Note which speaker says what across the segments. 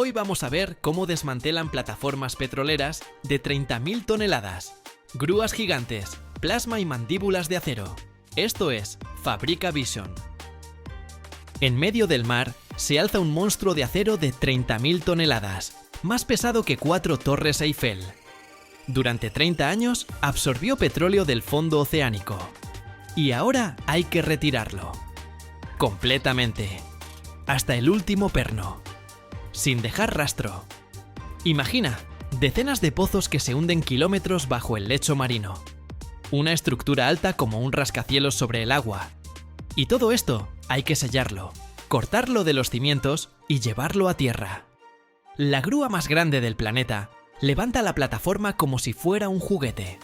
Speaker 1: Hoy vamos a ver cómo desmantelan plataformas petroleras de 30.000 toneladas, grúas gigantes, plasma y mandíbulas de acero. Esto es Fabrica Vision. En medio del mar se alza un monstruo de acero de 30.000 toneladas, más pesado que 4 torres Eiffel. Durante 30 años absorbió petróleo del fondo oceánico. Y ahora hay que retirarlo. Completamente. Hasta el último perno. Sin dejar rastro. Imagina, decenas de pozos que se hunden kilómetros bajo el lecho marino. Una estructura alta como un rascacielos sobre el agua. Y todo esto hay que sellarlo, cortarlo de los cimientos y llevarlo a tierra. La grúa más grande del planeta levanta la plataforma como si fuera un juguete.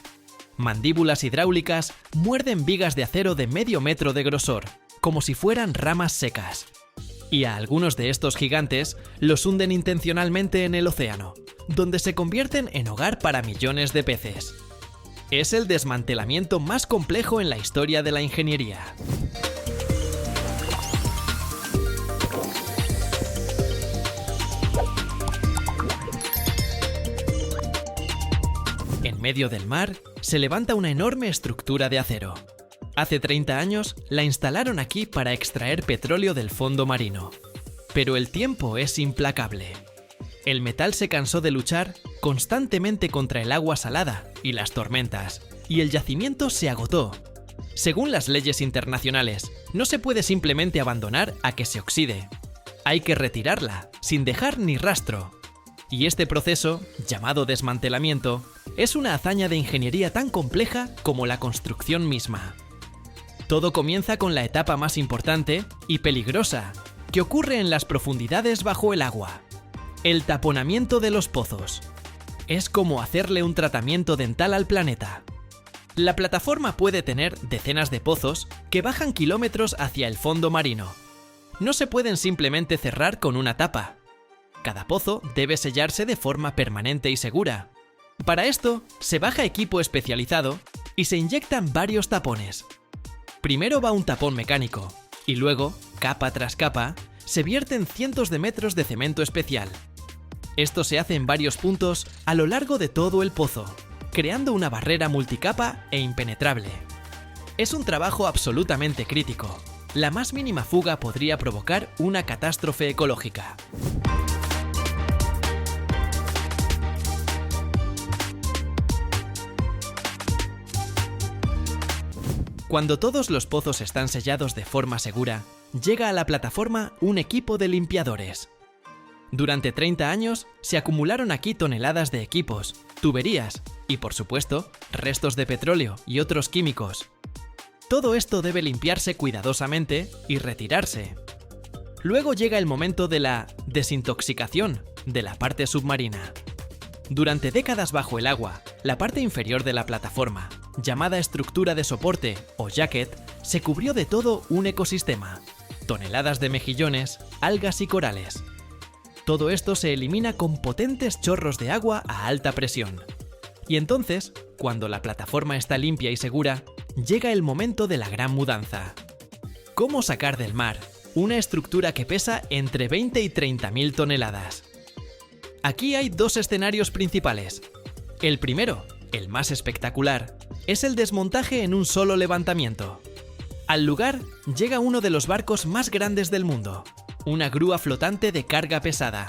Speaker 1: Mandíbulas hidráulicas muerden vigas de acero de medio metro de grosor, como si fueran ramas secas. Y a algunos de estos gigantes los hunden intencionalmente en el océano, donde se convierten en hogar para millones de peces. Es el desmantelamiento más complejo en la historia de la ingeniería. En medio del mar se levanta una enorme estructura de acero. Hace 30 años la instalaron aquí para extraer petróleo del fondo marino. Pero el tiempo es implacable. El metal se cansó de luchar constantemente contra el agua salada y las tormentas, y el yacimiento se agotó. Según las leyes internacionales, no se puede simplemente abandonar a que se oxide. Hay que retirarla, sin dejar ni rastro. Y este proceso, llamado desmantelamiento, es una hazaña de ingeniería tan compleja como la construcción misma. Todo comienza con la etapa más importante y peligrosa, que ocurre en las profundidades bajo el agua. El taponamiento de los pozos. Es como hacerle un tratamiento dental al planeta. La plataforma puede tener decenas de pozos que bajan kilómetros hacia el fondo marino. No se pueden simplemente cerrar con una tapa. Cada pozo debe sellarse de forma permanente y segura. Para esto, se baja equipo especializado y se inyectan varios tapones. Primero va un tapón mecánico, y luego, capa tras capa, se vierten cientos de metros de cemento especial. Esto se hace en varios puntos a lo largo de todo el pozo, creando una barrera multicapa e impenetrable. Es un trabajo absolutamente crítico. La más mínima fuga podría provocar una catástrofe ecológica. Cuando todos los pozos están sellados de forma segura, llega a la plataforma un equipo de limpiadores. Durante 30 años se acumularon aquí toneladas de equipos, tuberías y, por supuesto, restos de petróleo y otros químicos. Todo esto debe limpiarse cuidadosamente y retirarse. Luego llega el momento de la desintoxicación de la parte submarina. Durante décadas bajo el agua, la parte inferior de la plataforma, llamada estructura de soporte o jacket, se cubrió de todo un ecosistema, toneladas de mejillones, algas y corales. Todo esto se elimina con potentes chorros de agua a alta presión. Y entonces, cuando la plataforma está limpia y segura, llega el momento de la gran mudanza. ¿Cómo sacar del mar una estructura que pesa entre 20 y 30.000 toneladas? Aquí hay dos escenarios principales. El primero, el más espectacular, es el desmontaje en un solo levantamiento. Al lugar llega uno de los barcos más grandes del mundo, una grúa flotante de carga pesada.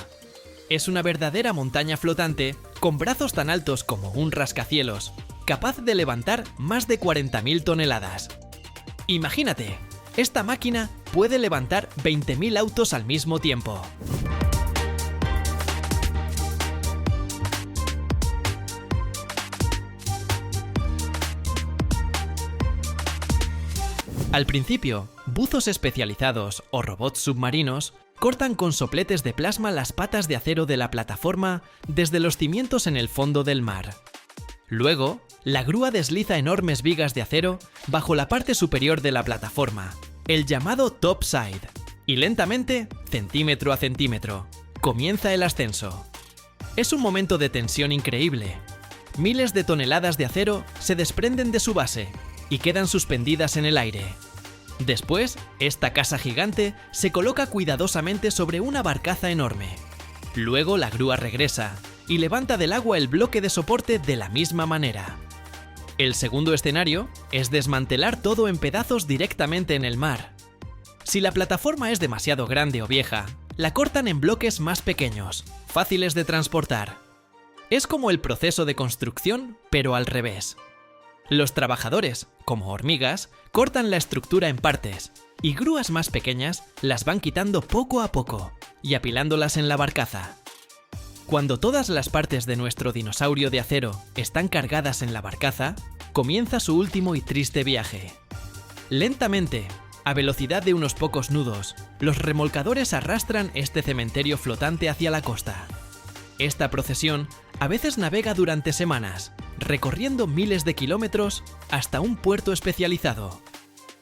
Speaker 1: Es una verdadera montaña flotante con brazos tan altos como un rascacielos, capaz de levantar más de 40.000 toneladas. Imagínate, esta máquina puede levantar 20.000 autos al mismo tiempo. Al principio, buzos especializados o robots submarinos cortan con sopletes de plasma las patas de acero de la plataforma desde los cimientos en el fondo del mar. Luego, la grúa desliza enormes vigas de acero bajo la parte superior de la plataforma, el llamado topside, y lentamente, centímetro a centímetro, comienza el ascenso. Es un momento de tensión increíble. Miles de toneladas de acero se desprenden de su base y quedan suspendidas en el aire. Después, esta casa gigante se coloca cuidadosamente sobre una barcaza enorme. Luego la grúa regresa y levanta del agua el bloque de soporte de la misma manera. El segundo escenario es desmantelar todo en pedazos directamente en el mar. Si la plataforma es demasiado grande o vieja, la cortan en bloques más pequeños, fáciles de transportar. Es como el proceso de construcción, pero al revés. Los trabajadores, como hormigas, cortan la estructura en partes, y grúas más pequeñas las van quitando poco a poco y apilándolas en la barcaza. Cuando todas las partes de nuestro dinosaurio de acero están cargadas en la barcaza, comienza su último y triste viaje. Lentamente, a velocidad de unos pocos nudos, los remolcadores arrastran este cementerio flotante hacia la costa. Esta procesión a veces navega durante semanas, recorriendo miles de kilómetros hasta un puerto especializado,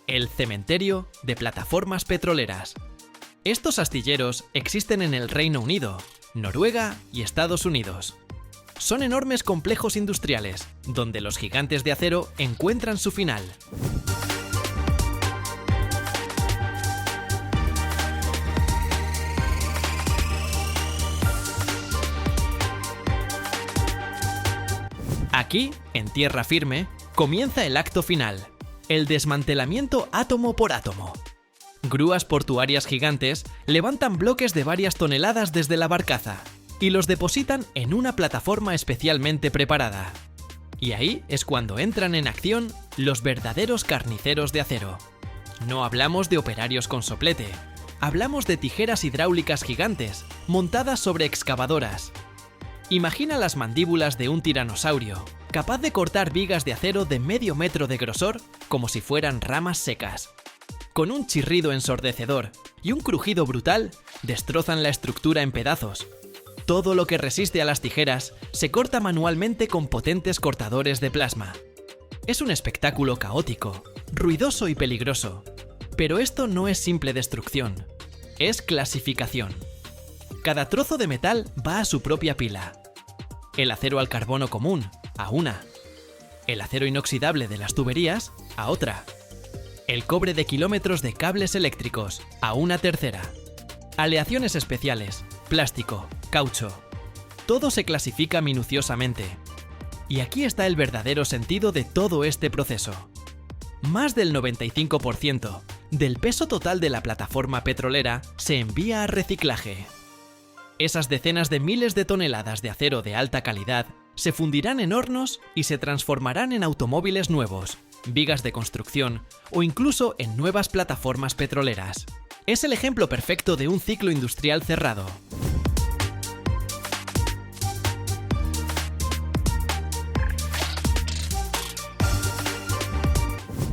Speaker 1: el cementerio de plataformas petroleras. Estos astilleros existen en el Reino Unido, Noruega y Estados Unidos. Son enormes complejos industriales, donde los gigantes de acero encuentran su final. Aquí, en tierra firme, comienza el acto final, el desmantelamiento átomo por átomo. Grúas portuarias gigantes levantan bloques de varias toneladas desde la barcaza y los depositan en una plataforma especialmente preparada. Y ahí es cuando entran en acción los verdaderos carniceros de acero. No hablamos de operarios con soplete, hablamos de tijeras hidráulicas gigantes montadas sobre excavadoras. Imagina las mandíbulas de un tiranosaurio, capaz de cortar vigas de acero de medio metro de grosor como si fueran ramas secas. Con un chirrido ensordecedor y un crujido brutal, destrozan la estructura en pedazos. Todo lo que resiste a las tijeras se corta manualmente con potentes cortadores de plasma. Es un espectáculo caótico, ruidoso y peligroso. Pero esto no es simple destrucción, es clasificación. Cada trozo de metal va a su propia pila. El acero al carbono común, a una. El acero inoxidable de las tuberías, a otra. El cobre de kilómetros de cables eléctricos, a una tercera. Aleaciones especiales, plástico, caucho. Todo se clasifica minuciosamente. Y aquí está el verdadero sentido de todo este proceso. Más del 95% del peso total de la plataforma petrolera se envía a reciclaje. Esas decenas de miles de toneladas de acero de alta calidad se fundirán en hornos y se transformarán en automóviles nuevos, vigas de construcción o incluso en nuevas plataformas petroleras. Es el ejemplo perfecto de un ciclo industrial cerrado.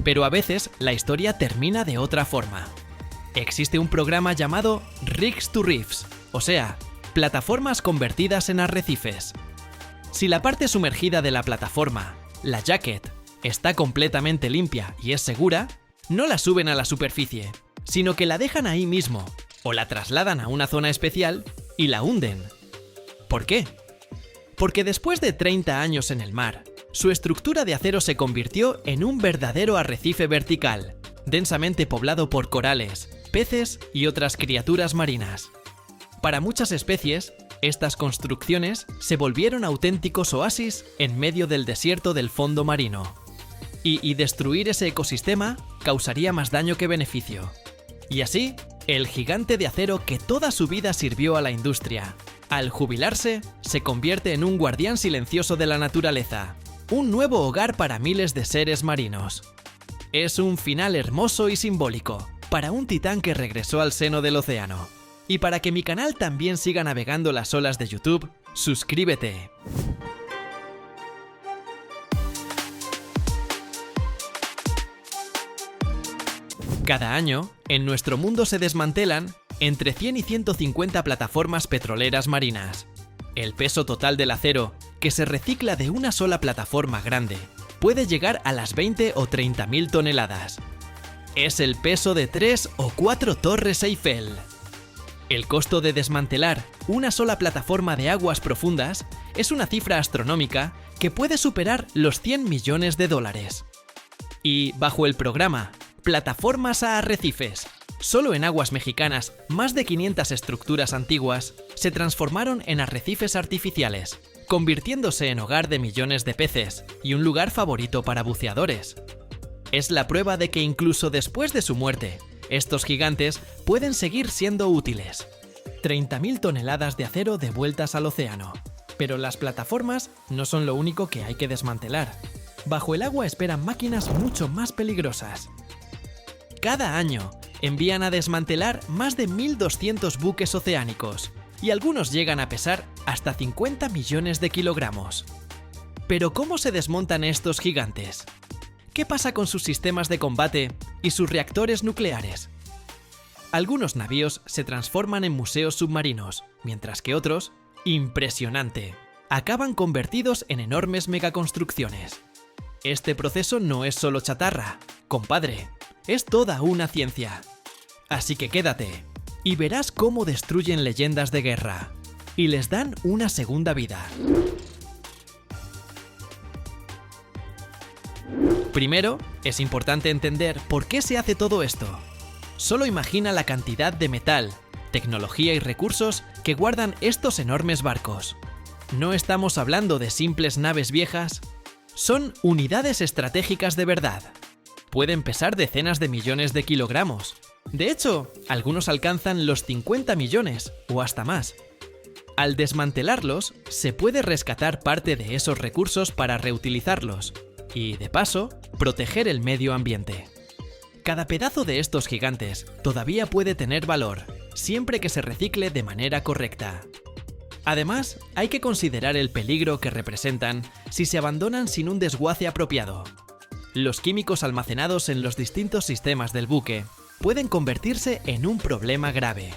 Speaker 1: Pero a veces la historia termina de otra forma. Existe un programa llamado Rigs to Reefs, o sea, plataformas convertidas en arrecifes. Si la parte sumergida de la plataforma, la jacket, está completamente limpia y es segura, no la suben a la superficie, sino que la dejan ahí mismo, o la trasladan a una zona especial y la hunden. ¿Por qué? Porque después de 30 años en el mar, su estructura de acero se convirtió en un verdadero arrecife vertical, densamente poblado por corales, peces y otras criaturas marinas. Para muchas especies, estas construcciones se volvieron auténticos oasis en medio del desierto del fondo marino. Y destruir ese ecosistema causaría más daño que beneficio. Y así, el gigante de acero que toda su vida sirvió a la industria, al jubilarse, se convierte en un guardián silencioso de la naturaleza, un nuevo hogar para miles de seres marinos. Es un final hermoso y simbólico para un titán que regresó al seno del océano. Y para que mi canal también siga navegando las olas de YouTube, suscríbete. Cada año, en nuestro mundo se desmantelan entre 100 y 150 plataformas petroleras marinas. El peso total del acero, que se recicla de una sola plataforma grande, puede llegar a las 20 o 30.000 toneladas. Es el peso de 3 o 4 torres Eiffel. El costo de desmantelar una sola plataforma de aguas profundas es una cifra astronómica que puede superar los 100 millones de dólares. Y bajo el programa Plataformas a Arrecifes, Solo en aguas mexicanas, más de 500 estructuras antiguas se transformaron en arrecifes artificiales, convirtiéndose en hogar de millones de peces y un lugar favorito para buceadores. Es la prueba de que incluso después de su muerte, estos gigantes pueden seguir siendo útiles. 30.000 toneladas de acero devueltas al océano. Pero las plataformas no son lo único que hay que desmantelar. Bajo el agua esperan máquinas mucho más peligrosas. Cada año envían a desmantelar más de 1.200 buques oceánicos, y algunos llegan a pesar hasta 50 millones de kilogramos. Pero ¿cómo se desmontan estos gigantes? ¿Qué pasa con sus sistemas de combate y sus reactores nucleares? Algunos navíos se transforman en museos submarinos, mientras que otros, ¡impresionante!, acaban convertidos en enormes megaconstrucciones. Este proceso no es solo chatarra, compadre, es toda una ciencia. Así que quédate y verás cómo destruyen leyendas de guerra y les dan una segunda vida. Primero, es importante entender por qué se hace todo esto. Solo imagina la cantidad de metal, tecnología y recursos que guardan estos enormes barcos. No estamos hablando de simples naves viejas, son unidades estratégicas de verdad. Pueden pesar decenas de millones de kilogramos. De hecho, algunos alcanzan los 50 millones o hasta más. Al desmantelarlos, se puede rescatar parte de esos recursos para reutilizarlos y, de paso, proteger el medio ambiente. Cada pedazo de estos gigantes todavía puede tener valor, siempre que se recicle de manera correcta. Además, hay que considerar el peligro que representan si se abandonan sin un desguace apropiado. Los químicos almacenados en los distintos sistemas del buque pueden convertirse en un problema grave.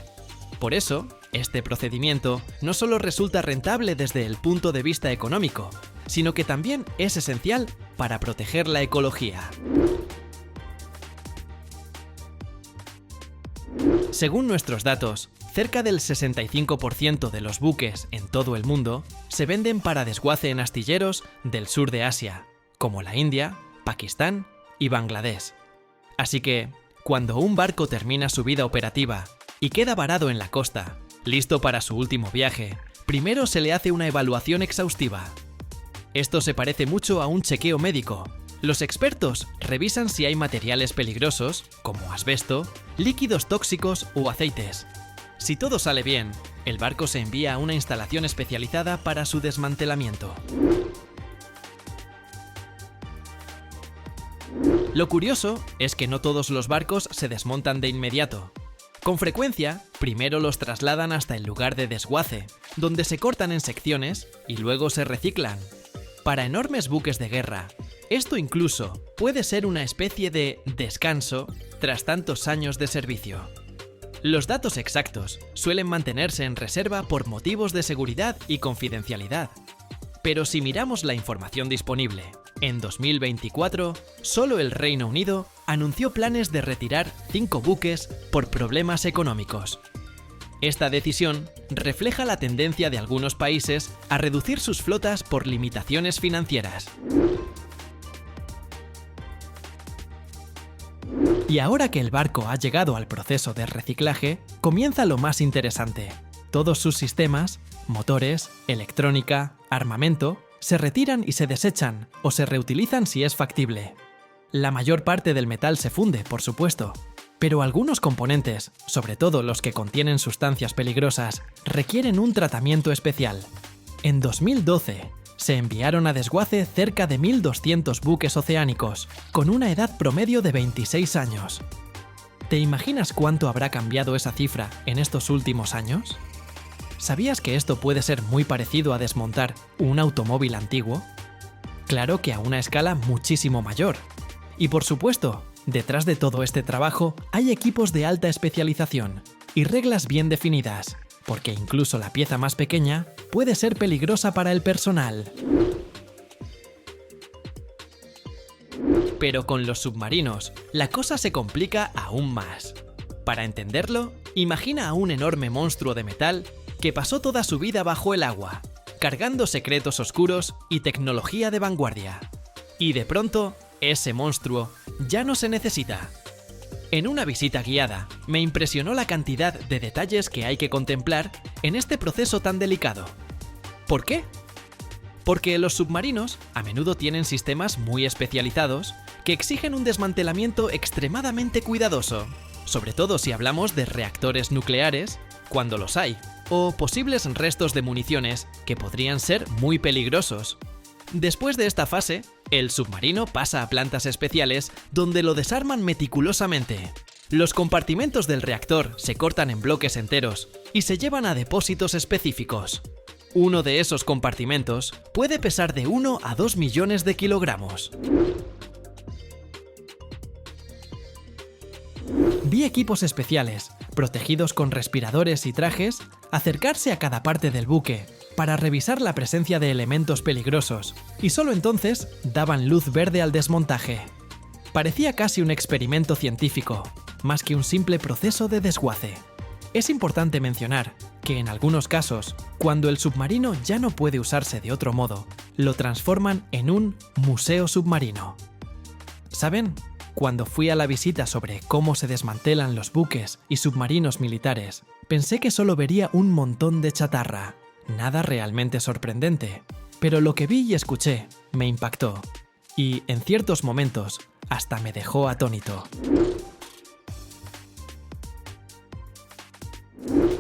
Speaker 1: Por eso, este procedimiento no solo resulta rentable desde el punto de vista económico, sino que también es esencial para proteger la ecología. Según nuestros datos, cerca del 65% de los buques en todo el mundo se venden para desguace en astilleros del sur de Asia, como la India, Pakistán y Bangladesh. Así que, cuando un barco termina su vida operativa y queda varado en la costa, listo para su último viaje, primero se le hace una evaluación exhaustiva. Esto se parece mucho a un chequeo médico. Los expertos revisan si hay materiales peligrosos, como asbesto, líquidos tóxicos o aceites. Si todo sale bien, el barco se envía a una instalación especializada para su desmantelamiento. Lo curioso es que no todos los barcos se desmontan de inmediato. Con frecuencia, primero los trasladan hasta el lugar de desguace, donde se cortan en secciones y luego se reciclan. Para enormes buques de guerra, esto incluso puede ser una especie de descanso tras tantos años de servicio. Los datos exactos suelen mantenerse en reserva por motivos de seguridad y confidencialidad. Pero si miramos la información disponible, en 2024, solo el Reino Unido anunció planes de retirar 5 buques por problemas económicos. Esta decisión refleja la tendencia de algunos países a reducir sus flotas por limitaciones financieras. Y ahora que el barco ha llegado al proceso de reciclaje, comienza lo más interesante. Todos sus sistemas, motores, electrónica, armamento, se retiran y se desechan o se reutilizan si es factible. La mayor parte del metal se funde, por supuesto, pero algunos componentes, sobre todo los que contienen sustancias peligrosas, requieren un tratamiento especial. En 2012, se enviaron a desguace cerca de 1.200 buques oceánicos, con una edad promedio de 26 años. ¿Te imaginas cuánto habrá cambiado esa cifra en estos últimos años? ¿Sabías que esto puede ser muy parecido a desmontar un automóvil antiguo? Claro que a una escala muchísimo mayor. Y por supuesto, detrás de todo este trabajo hay equipos de alta especialización y reglas bien definidas, porque incluso la pieza más pequeña puede ser peligrosa para el personal. Pero con los submarinos, la cosa se complica aún más. Para entenderlo, imagina a un enorme monstruo de metal que pasó toda su vida bajo el agua, cargando secretos oscuros y tecnología de vanguardia. Y de pronto, ese monstruo ya no se necesita. En una visita guiada, me impresionó la cantidad de detalles que hay que contemplar en este proceso tan delicado. ¿Por qué? Porque los submarinos a menudo tienen sistemas muy especializados que exigen un desmantelamiento extremadamente cuidadoso, sobre todo si hablamos de reactores nucleares, cuando los hay, o posibles restos de municiones que podrían ser muy peligrosos. Después de esta fase, el submarino pasa a plantas especiales donde lo desarman meticulosamente. Los compartimentos del reactor se cortan en bloques enteros y se llevan a depósitos específicos. Uno de esos compartimentos puede pesar de 1 a 2 millones de kilogramos. Vi equipos especiales, protegidos con respiradores y trajes, acercarse a cada parte del buque para revisar la presencia de elementos peligrosos, y solo entonces daban luz verde al desmontaje. Parecía casi un experimento científico, más que un simple proceso de desguace. Es importante mencionar que en algunos casos, cuando el submarino ya no puede usarse de otro modo, lo transforman en un museo submarino. ¿Saben? Cuando fui a la visita sobre cómo se desmantelan los buques y submarinos militares, pensé que solo vería un montón de chatarra, nada realmente sorprendente, pero lo que vi y escuché me impactó, y en ciertos momentos hasta me dejó atónito.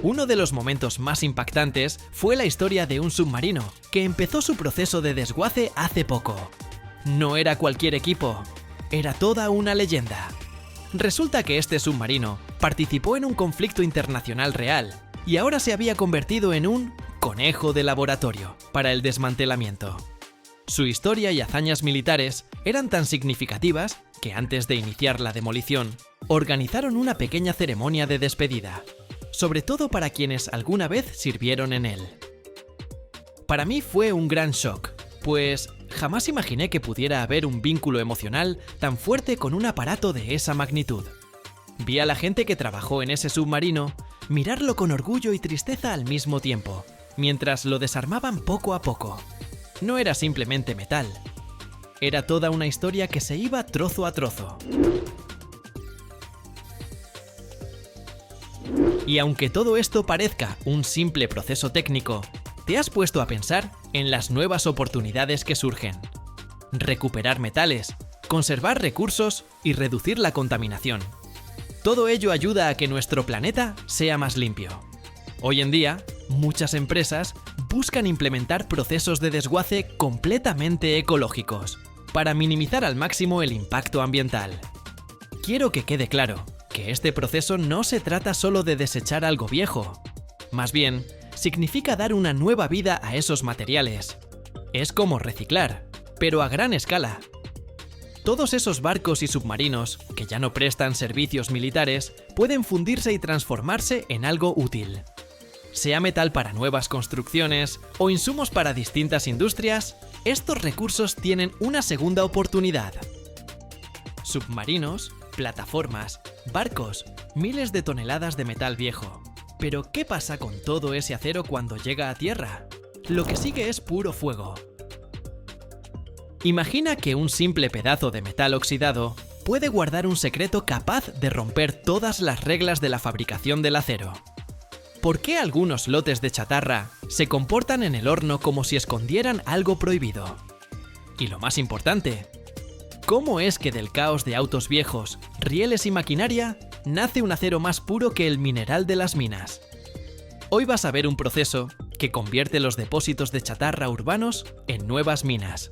Speaker 1: Uno de los momentos más impactantes fue la historia de un submarino que empezó su proceso de desguace hace poco. No era cualquier equipo, era toda una leyenda. Resulta que este submarino participó en un conflicto internacional real y ahora se había convertido en un conejo de laboratorio para el desmantelamiento. Su historia y hazañas militares eran tan significativas que antes de iniciar la demolición, organizaron una pequeña ceremonia de despedida, sobre todo para quienes alguna vez sirvieron en él. Para mí fue un gran shock, pues jamás imaginé que pudiera haber un vínculo emocional tan fuerte con un aparato de esa magnitud. Vi a la gente que trabajó en ese submarino mirarlo con orgullo y tristeza al mismo tiempo, mientras lo desarmaban poco a poco. No era simplemente metal, era toda una historia que se iba trozo a trozo. Y aunque todo esto parezca un simple proceso técnico, ¿te has puesto a pensar en las nuevas oportunidades que surgen? Recuperar metales, conservar recursos y reducir la contaminación. Todo ello ayuda a que nuestro planeta sea más limpio. Hoy en día, muchas empresas buscan implementar procesos de desguace completamente ecológicos para minimizar al máximo el impacto ambiental. Quiero que quede claro que este proceso no se trata solo de desechar algo viejo. Más bien, significa dar una nueva vida a esos materiales. Es como reciclar, pero a gran escala. Todos esos barcos y submarinos que ya no prestan servicios militares pueden fundirse y transformarse en algo útil. Sea metal para nuevas construcciones o insumos para distintas industrias, estos recursos tienen una segunda oportunidad. Submarinos, plataformas, barcos, miles de toneladas de metal viejo. Pero ¿qué pasa con todo ese acero cuando llega a tierra? Lo que sigue es puro fuego. Imagina que un simple pedazo de metal oxidado puede guardar un secreto capaz de romper todas las reglas de la fabricación del acero. ¿Por qué algunos lotes de chatarra se comportan en el horno como si escondieran algo prohibido? Y lo más importante, ¿cómo es que del caos de autos viejos, rieles y maquinaria nace un acero más puro que el mineral de las minas? Hoy vas a ver un proceso que convierte los depósitos de chatarra urbanos en nuevas minas.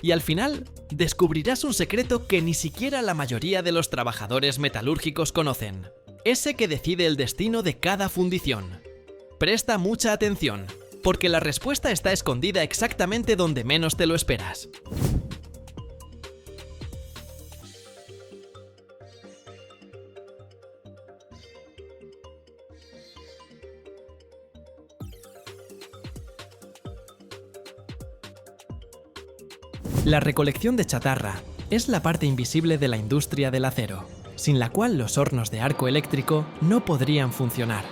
Speaker 1: Y al final, descubrirás un secreto que ni siquiera la mayoría de los trabajadores metalúrgicos conocen. Ese que decide el destino de cada fundición. Presta mucha atención, porque la respuesta está escondida exactamente donde menos te lo esperas. La recolección de chatarra es la parte invisible de la industria del acero, sin la cual los hornos de arco eléctrico no podrían funcionar.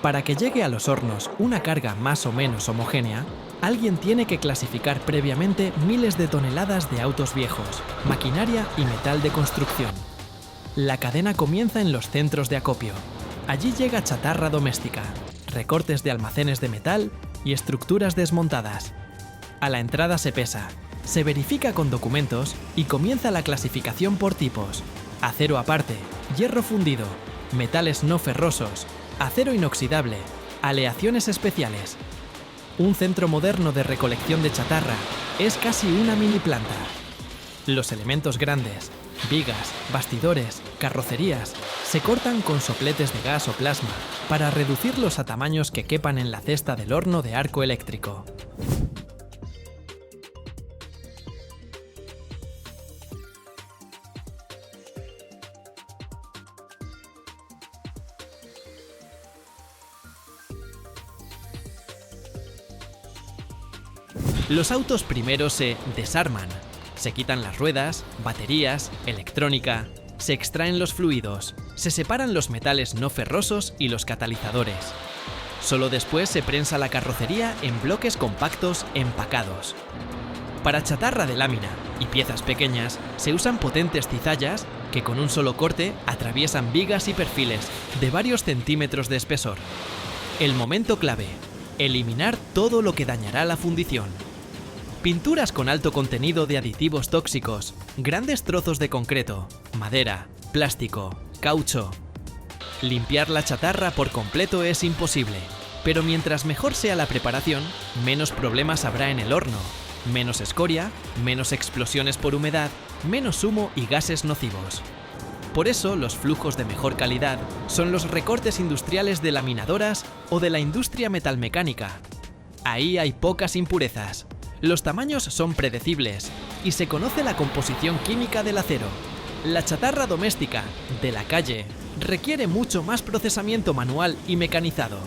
Speaker 1: Para que llegue a los hornos una carga más o menos homogénea, alguien tiene que clasificar previamente miles de toneladas de autos viejos, maquinaria y metal de construcción. La cadena comienza en los centros de acopio. Allí llega chatarra doméstica, recortes de almacenes de metal y estructuras desmontadas. A la entrada se pesa, se verifica con documentos y comienza la clasificación por tipos: acero aparte, hierro fundido, metales no ferrosos, acero inoxidable, aleaciones especiales. Un centro moderno de recolección de chatarra es casi una mini planta. Los elementos grandes, vigas, bastidores, carrocerías, se cortan con sopletes de gas o plasma para reducirlos a tamaños que quepan en la cesta del horno de arco eléctrico. Los autos primero se desarman. Se quitan las ruedas, baterías, electrónica, se extraen los fluidos, se separan los metales no ferrosos y los catalizadores. Solo después se prensa la carrocería en bloques compactos empacados. Para chatarra de lámina y piezas pequeñas se usan potentes cizallas que con un solo corte atraviesan vigas y perfiles de varios centímetros de espesor. El momento clave: eliminar todo lo que dañará la fundición. Pinturas con alto contenido de aditivos tóxicos, grandes trozos de concreto, madera, plástico, caucho. Limpiar la chatarra por completo es imposible, pero mientras mejor sea la preparación, menos problemas habrá en el horno, menos escoria, menos explosiones por humedad, menos humo y gases nocivos. Por eso, los flujos de mejor calidad son los recortes industriales de laminadoras o de la industria metalmecánica. Ahí hay pocas impurezas. Los tamaños son predecibles y se conoce la composición química del acero. La chatarra doméstica, de la calle, requiere mucho más procesamiento manual y mecanizado.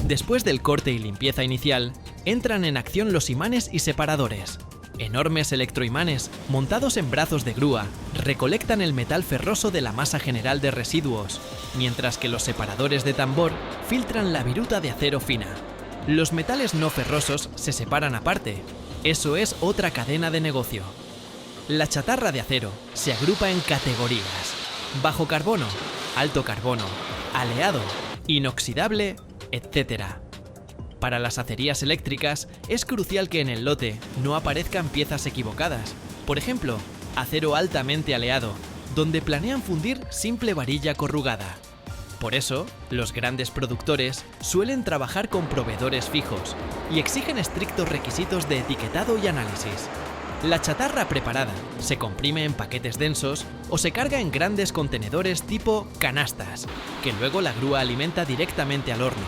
Speaker 1: Después del corte y limpieza inicial, entran en acción los imanes y separadores. Enormes electroimanes, montados en brazos de grúa, recolectan el metal ferroso de la masa general de residuos, mientras que los separadores de tambor filtran la viruta de acero fina. Los metales no ferrosos se separan aparte. Eso es otra cadena de negocio. La chatarra de acero se agrupa en categorías: bajo carbono, alto carbono, aleado, inoxidable, etc. Para las acerías eléctricas es crucial que en el lote no aparezcan piezas equivocadas. Por ejemplo, acero altamente aleado, donde planean fundir simple varilla corrugada. Por eso, los grandes productores suelen trabajar con proveedores fijos y exigen estrictos requisitos de etiquetado y análisis. La chatarra preparada se comprime en paquetes densos o se carga en grandes contenedores tipo canastas, que luego la grúa alimenta directamente al horno.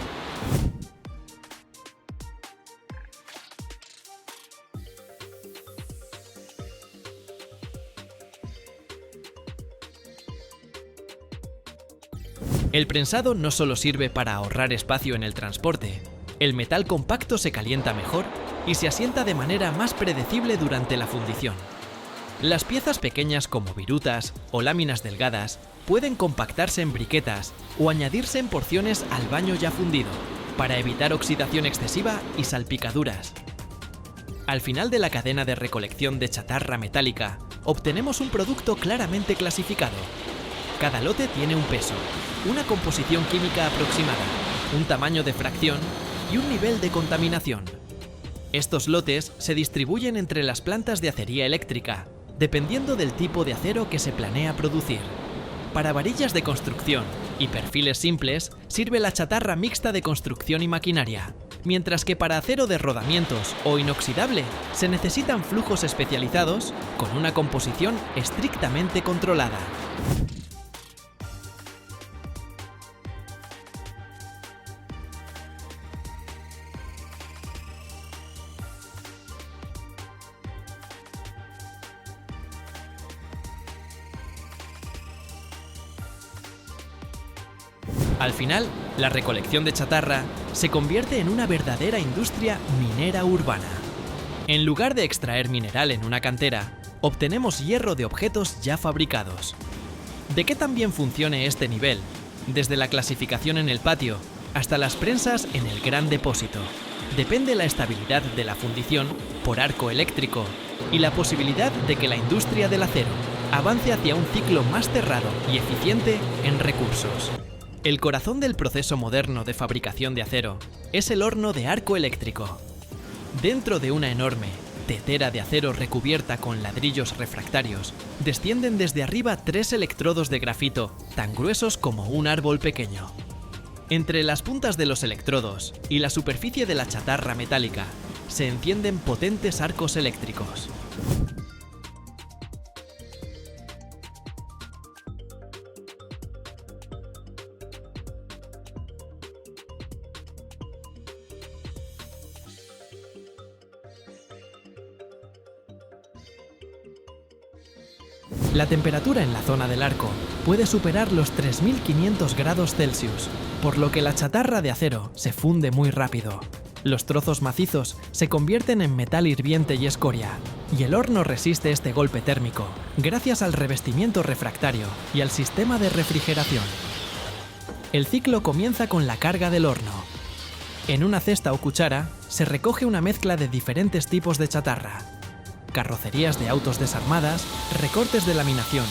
Speaker 1: El prensado no solo sirve para ahorrar espacio en el transporte. El metal compacto se calienta mejor y se asienta de manera más predecible durante la fundición. Las piezas pequeñas como virutas o láminas delgadas pueden compactarse en briquetas o añadirse en porciones al baño ya fundido, para evitar oxidación excesiva y salpicaduras. Al final de la cadena de recolección de chatarra metálica, obtenemos un producto claramente clasificado. Cada lote tiene un peso, una composición química aproximada, un tamaño de fracción y un nivel de contaminación. Estos lotes se distribuyen entre las plantas de acería eléctrica, dependiendo del tipo de acero que se planea producir. Para varillas de construcción y perfiles simples sirve la chatarra mixta de construcción y maquinaria, mientras que para acero de rodamientos o inoxidable se necesitan flujos especializados con una composición estrictamente controlada. Al final, la recolección de chatarra se convierte en una verdadera industria minera urbana. En lugar de extraer mineral en una cantera, obtenemos hierro de objetos ya fabricados. De qué tan bien funcione este nivel, desde la clasificación en el patio hasta las prensas en el gran depósito, depende la estabilidad de la fundición por arco eléctrico y la posibilidad de que la industria del acero avance hacia un ciclo más cerrado y eficiente en recursos. El corazón del proceso moderno de fabricación de acero es el horno de arco eléctrico. Dentro de una enorme tetera de acero recubierta con ladrillos refractarios, descienden desde arriba 3 electrodos de grafito tan gruesos como un árbol pequeño. Entre las puntas de los electrodos y la superficie de la chatarra metálica se encienden potentes arcos eléctricos. La temperatura en la zona del arco puede superar los 3500 grados Celsius, por lo que la chatarra de acero se funde muy rápido. Los trozos macizos se convierten en metal hirviente y escoria, y el horno resiste este golpe térmico gracias al revestimiento refractario y al sistema de refrigeración. El ciclo comienza con la carga del horno. En una cesta o cuchara se recoge una mezcla de diferentes tipos de chatarra: carrocerías de autos desarmadas, recortes de laminación,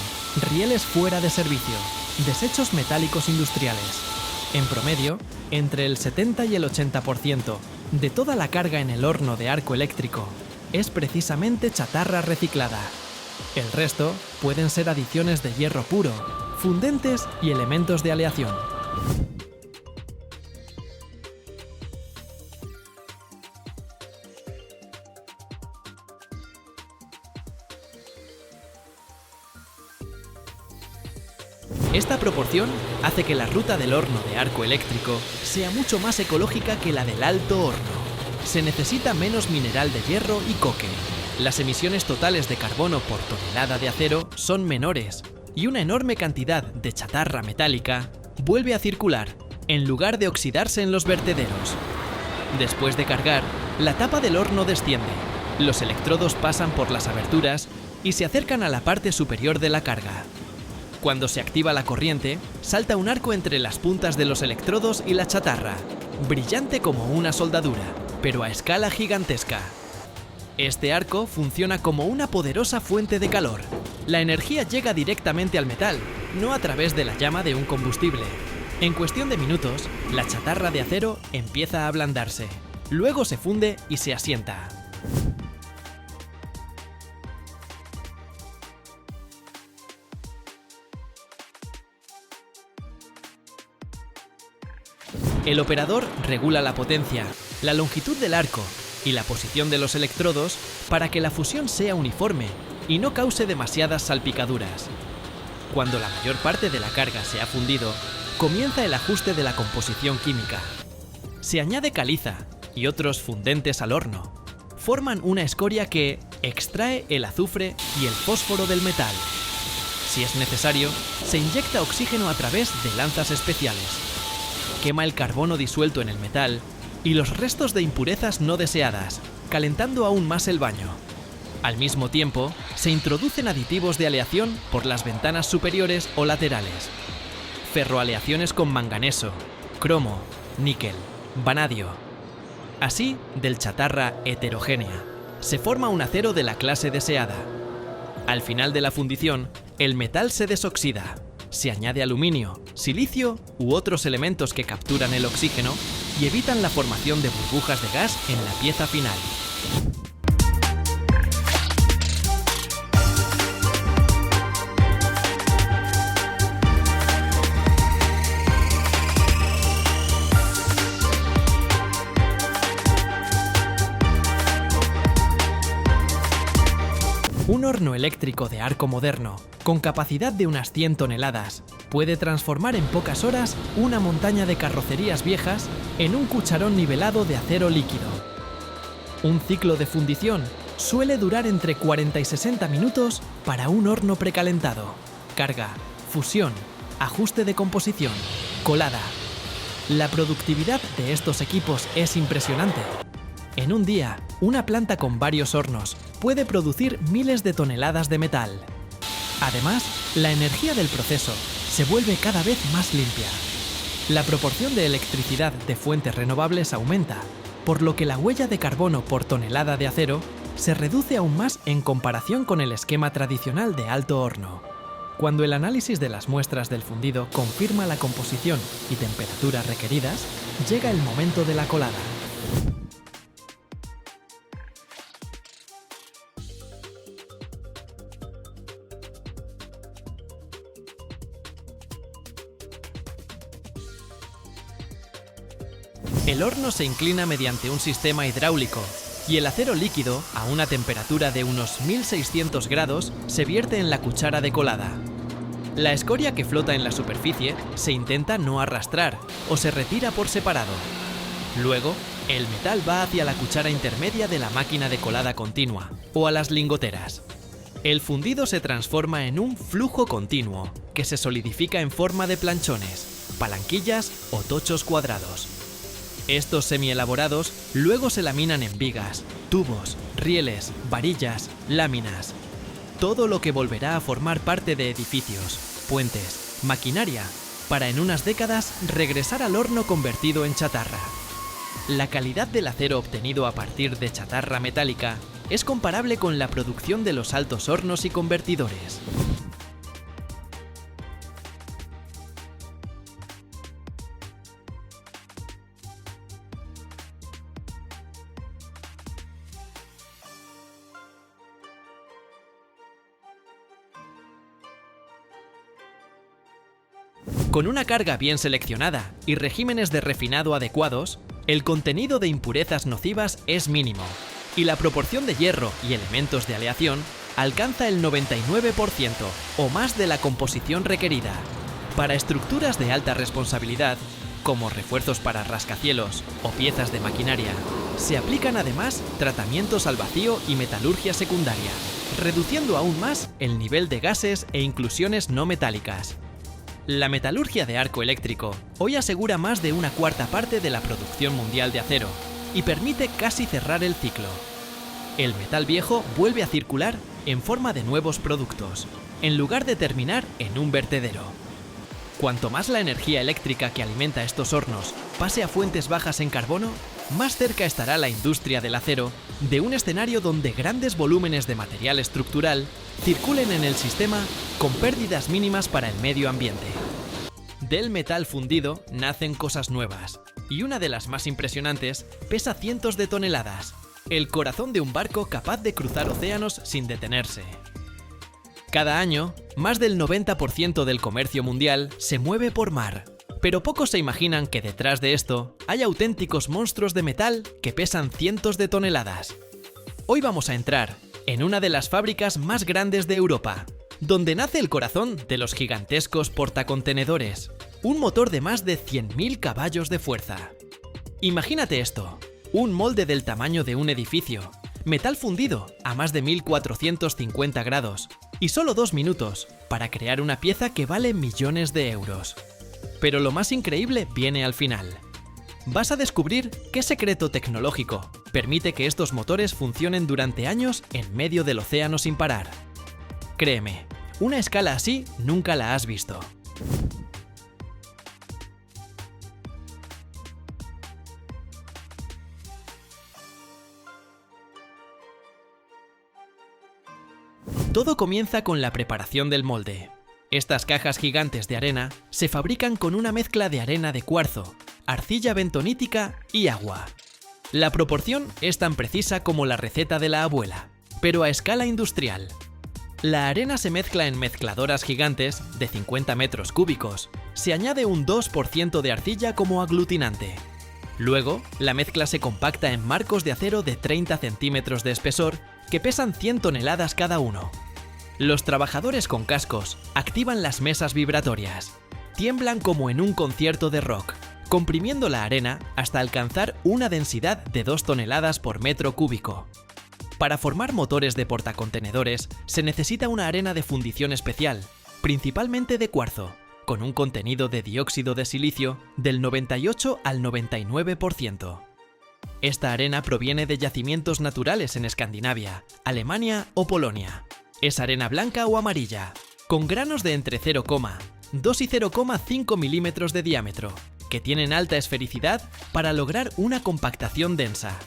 Speaker 1: rieles fuera de servicio, desechos metálicos industriales. En promedio, entre el 70 y el 80% de toda la carga en el horno de arco eléctrico es precisamente chatarra reciclada. El resto pueden ser adiciones de hierro puro, fundentes y elementos de aleación. Esta proporción hace que la ruta del horno de arco eléctrico sea mucho más ecológica que la del alto horno. Se necesita menos mineral de hierro y coque. Las emisiones totales de carbono por tonelada de acero son menores y una enorme cantidad de chatarra metálica vuelve a circular en lugar de oxidarse en los vertederos. Después de cargar, la tapa del horno desciende. Los electrodos pasan por las aberturas y se acercan a la parte superior de la carga. Cuando se activa la corriente, salta un arco entre las puntas de los electrodos y la chatarra, brillante como una soldadura, pero a escala gigantesca. Este arco funciona como una poderosa fuente de calor. La energía llega directamente al metal, no a través de la llama de un combustible. En cuestión de minutos, la chatarra de acero empieza a ablandarse. Luego se funde y se asienta. El operador regula la potencia, la longitud del arco y la posición de los electrodos para que la fusión sea uniforme y no cause demasiadas salpicaduras. Cuando la mayor parte de la carga se ha fundido, comienza el ajuste de la composición química. Se añade caliza y otros fundentes al horno. Forman una escoria que extrae el azufre y el fósforo del metal. Si es necesario, se inyecta oxígeno a través de lanzas especiales. Quema el carbono disuelto en el metal y los restos de impurezas no deseadas, calentando aún más el baño. Al mismo tiempo, se introducen aditivos de aleación por las ventanas superiores o laterales. Ferroaleaciones con manganeso, cromo, níquel, vanadio. Así, del chatarra heterogénea, se forma un acero de la clase deseada. Al final de la fundición, el metal se desoxida. Se añade aluminio, silicio u otros elementos que capturan el oxígeno y evitan la formación de burbujas de gas en la pieza final. Un horno eléctrico de arco moderno, con capacidad de unas 100 toneladas, puede transformar en pocas horas una montaña de carrocerías viejas en un cucharón nivelado de acero líquido. Un ciclo de fundición suele durar entre 40 y 60 minutos para un horno precalentado. Carga, fusión, ajuste de composición, colada. La productividad de estos equipos es impresionante. En un día, una planta con varios hornos puede producir miles de toneladas de metal. Además, la energía del proceso se vuelve cada vez más limpia. La proporción de electricidad de fuentes renovables aumenta, por lo que la huella de carbono por tonelada de acero se reduce aún más en comparación con el esquema tradicional de alto horno. Cuando el análisis de las muestras del fundido confirma la composición y temperatura requeridas, llega el momento de la colada. El horno se inclina mediante un sistema hidráulico y el acero líquido, a una temperatura de unos 1600 grados, se vierte en la cuchara de colada. La escoria que flota en la superficie se intenta no arrastrar o se retira por separado. Luego, el metal va hacia la cuchara intermedia de la máquina de colada continua o a las lingoteras. El fundido se transforma en un flujo continuo que se solidifica en forma de planchones, palanquillas o tochos cuadrados. Estos semielaborados luego se laminan en vigas, tubos, rieles, varillas, láminas. Todo lo que volverá a formar parte de edificios, puentes, maquinaria, para en unas décadas regresar al horno convertido en chatarra. La calidad del acero obtenido a partir de chatarra metálica es comparable con la producción de los altos hornos y convertidores. Con una carga bien seleccionada y regímenes de refinado adecuados, el contenido de impurezas nocivas es mínimo y la proporción de hierro y elementos de aleación alcanza el 99% o más de la composición requerida. Para estructuras de alta responsabilidad, como refuerzos para rascacielos o piezas de maquinaria, se aplican además tratamientos al vacío y metalurgia secundaria, reduciendo aún más el nivel de gases e inclusiones no metálicas. La metalurgia de arco eléctrico hoy asegura más de una cuarta parte de la producción mundial de acero y permite casi cerrar el ciclo. El metal viejo vuelve a circular en forma de nuevos productos, en lugar de terminar en un vertedero. Cuanto más la energía eléctrica que alimenta estos hornos pase a fuentes bajas en carbono, más cerca estará la industria del acero de un escenario donde grandes volúmenes de material estructural circulen en el sistema con pérdidas mínimas para el medio ambiente. Del metal fundido nacen cosas nuevas, y una de las más impresionantes pesa cientos de toneladas, el corazón de un barco capaz de cruzar océanos sin detenerse. Cada año, más del 90% del comercio mundial se mueve por mar, pero pocos se imaginan que detrás de esto hay auténticos monstruos de metal que pesan cientos de toneladas. Hoy vamos a entrar en una de las fábricas más grandes de Europa, donde nace el corazón de los gigantescos portacontenedores, un motor de más de 100.000 caballos de fuerza. Imagínate esto, un molde del tamaño de un edificio, metal fundido a más de 1450 grados, y solo 2 minutos para crear una pieza que vale millones de euros. Pero lo más increíble viene al final. Vas a descubrir qué secreto tecnológico permite que estos motores funcionen durante años en medio del océano sin parar. Créeme, una escala así nunca la has visto. Todo comienza con la preparación del molde. Estas cajas gigantes de arena se fabrican con una mezcla de arena de cuarzo, arcilla bentonítica y agua. La proporción es tan precisa como la receta de la abuela, pero a escala industrial. La arena se mezcla en mezcladoras gigantes de 50 metros cúbicos. Se añade un 2% de arcilla como aglutinante. Luego, la mezcla se compacta en marcos de acero de 30 centímetros de espesor que pesan 100 toneladas cada uno. Los trabajadores con cascos activan las mesas vibratorias. Tiemblan como en un concierto de rock, comprimiendo la arena hasta alcanzar una densidad de 2 toneladas por metro cúbico. Para formar motores de portacontenedores se necesita una arena de fundición especial, principalmente de cuarzo, con un contenido de dióxido de silicio del 98 al 99%. Esta arena proviene de yacimientos naturales en Escandinavia, Alemania o Polonia. Es arena blanca o amarilla. con granos de entre 0,2 y 0,5 milímetros de diámetro, que tienen alta esfericidad para lograr una compactación densa.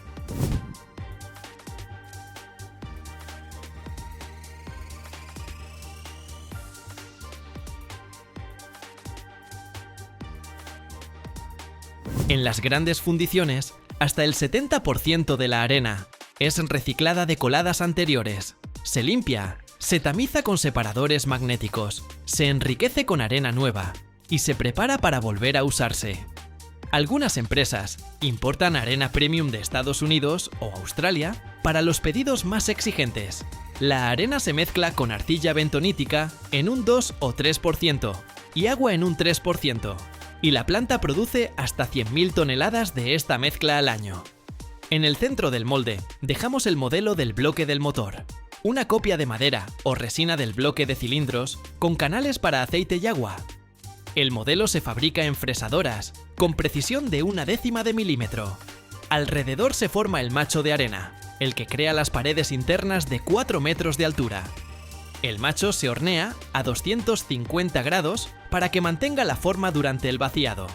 Speaker 1: En las grandes fundiciones, hasta el 70% de la arena es reciclada de coladas anteriores. Se limpia, se tamiza con separadores magnéticos, se enriquece con arena nueva y se prepara para volver a usarse. Algunas empresas importan arena premium de Estados Unidos o Australia para los pedidos más exigentes. La arena se mezcla con arcilla bentonítica en un 2 o 3% y agua en un 3%. Y la planta produce hasta 100.000 toneladas de esta mezcla al año. En el centro del molde dejamos el modelo del bloque del motor, una copia de madera o resina del bloque de cilindros con canales para aceite y agua. El modelo se fabrica en fresadoras, con precisión de 1/10 de milímetro. Alrededor se forma el macho de arena, el que crea las paredes internas de 4 metros de altura. El macho se hornea a 250 grados para que mantenga la forma durante el vaciado.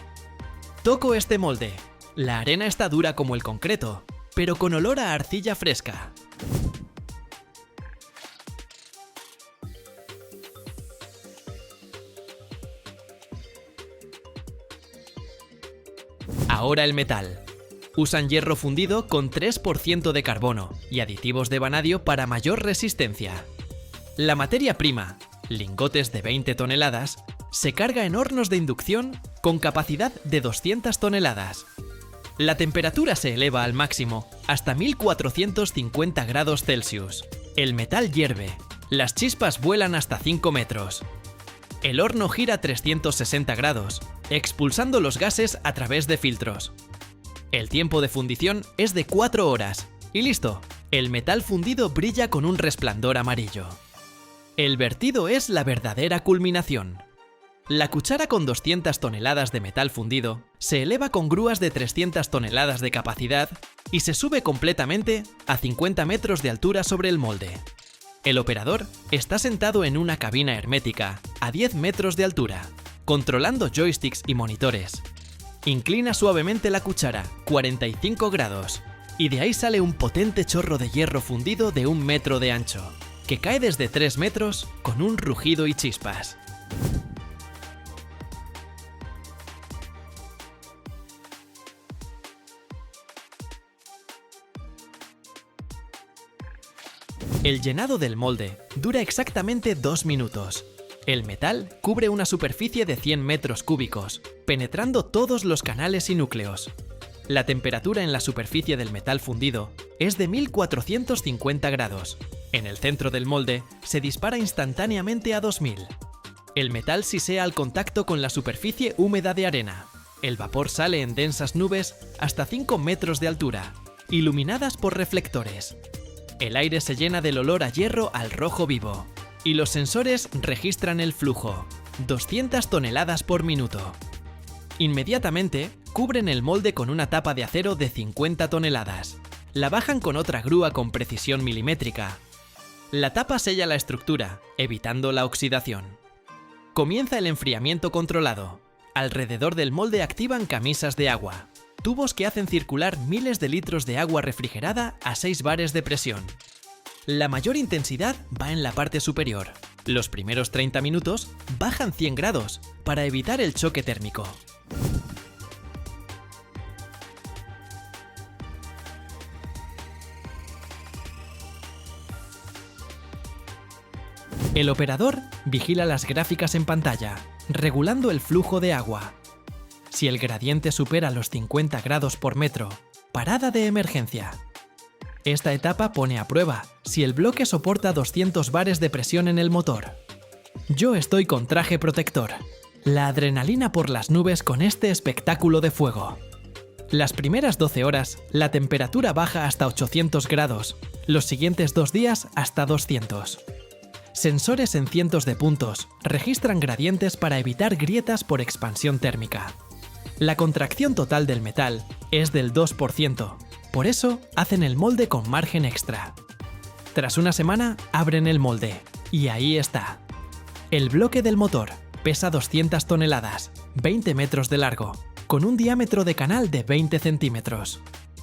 Speaker 1: Toco este molde. La arena está dura como el concreto, pero con olor a arcilla fresca. Ahora el metal. Usan hierro fundido con 3% de carbono y aditivos de vanadio para mayor resistencia. La materia prima, lingotes de 20 toneladas, se carga en hornos de inducción con capacidad de 200 toneladas. La temperatura se eleva al máximo, hasta 1450 grados Celsius. El metal hierve, las chispas vuelan hasta 5 metros. El horno gira a 360 grados, expulsando los gases a través de filtros. El tiempo de fundición es de 4 horas. Y listo, el metal fundido brilla con un resplandor amarillo. El vertido es la verdadera culminación. La cuchara con 200 toneladas de metal fundido se eleva con grúas de 300 toneladas de capacidad y se sube completamente a 50 metros de altura sobre el molde. El operador está sentado en una cabina hermética a 10 metros de altura, controlando joysticks y monitores. Inclina suavemente la cuchara 45 grados y de ahí sale un potente chorro de hierro fundido de 1 metro de ancho, que cae desde 3 metros con un rugido y chispas. El llenado del molde dura exactamente 2 minutos. El metal cubre una superficie de 100 metros cúbicos, penetrando todos los canales y núcleos. La temperatura en la superficie del metal fundido es de 1450 grados. En el centro del molde se dispara instantáneamente a 2000. El metal sisea al contacto con la superficie húmeda de arena. El vapor sale en densas nubes hasta 5 metros de altura, iluminadas por reflectores. El aire se llena del olor a hierro al rojo vivo, y los sensores registran el flujo, 200 toneladas por minuto. Inmediatamente, cubren el molde con una tapa de acero de 50 toneladas. La bajan con otra grúa con precisión milimétrica. La tapa sella la estructura, evitando la oxidación. Comienza el enfriamiento controlado. Alrededor del molde activan camisas de agua, tubos que hacen circular miles de litros de agua refrigerada a 6 bares de presión. La mayor intensidad va en la parte superior. Los primeros 30 minutos bajan 100 grados para evitar el choque térmico. El operador vigila las gráficas en pantalla, regulando el flujo de agua. Si el gradiente supera los 50 grados por metro, parada de emergencia. Esta etapa pone a prueba si el bloque soporta 200 bares de presión en el motor. Yo estoy con traje protector. La adrenalina por las nubes con este espectáculo de fuego. Las primeras 12 horas, la temperatura baja hasta 800 grados, los siguientes 2 días hasta 200. Sensores en cientos de puntos registran gradientes para evitar grietas por expansión térmica. La contracción total del metal es del 2%, por eso hacen el molde con margen extra. Tras una semana, abren el molde, y ahí está. El bloque del motor pesa 200 toneladas, 20 metros de largo, con un diámetro de canal de 20 centímetros.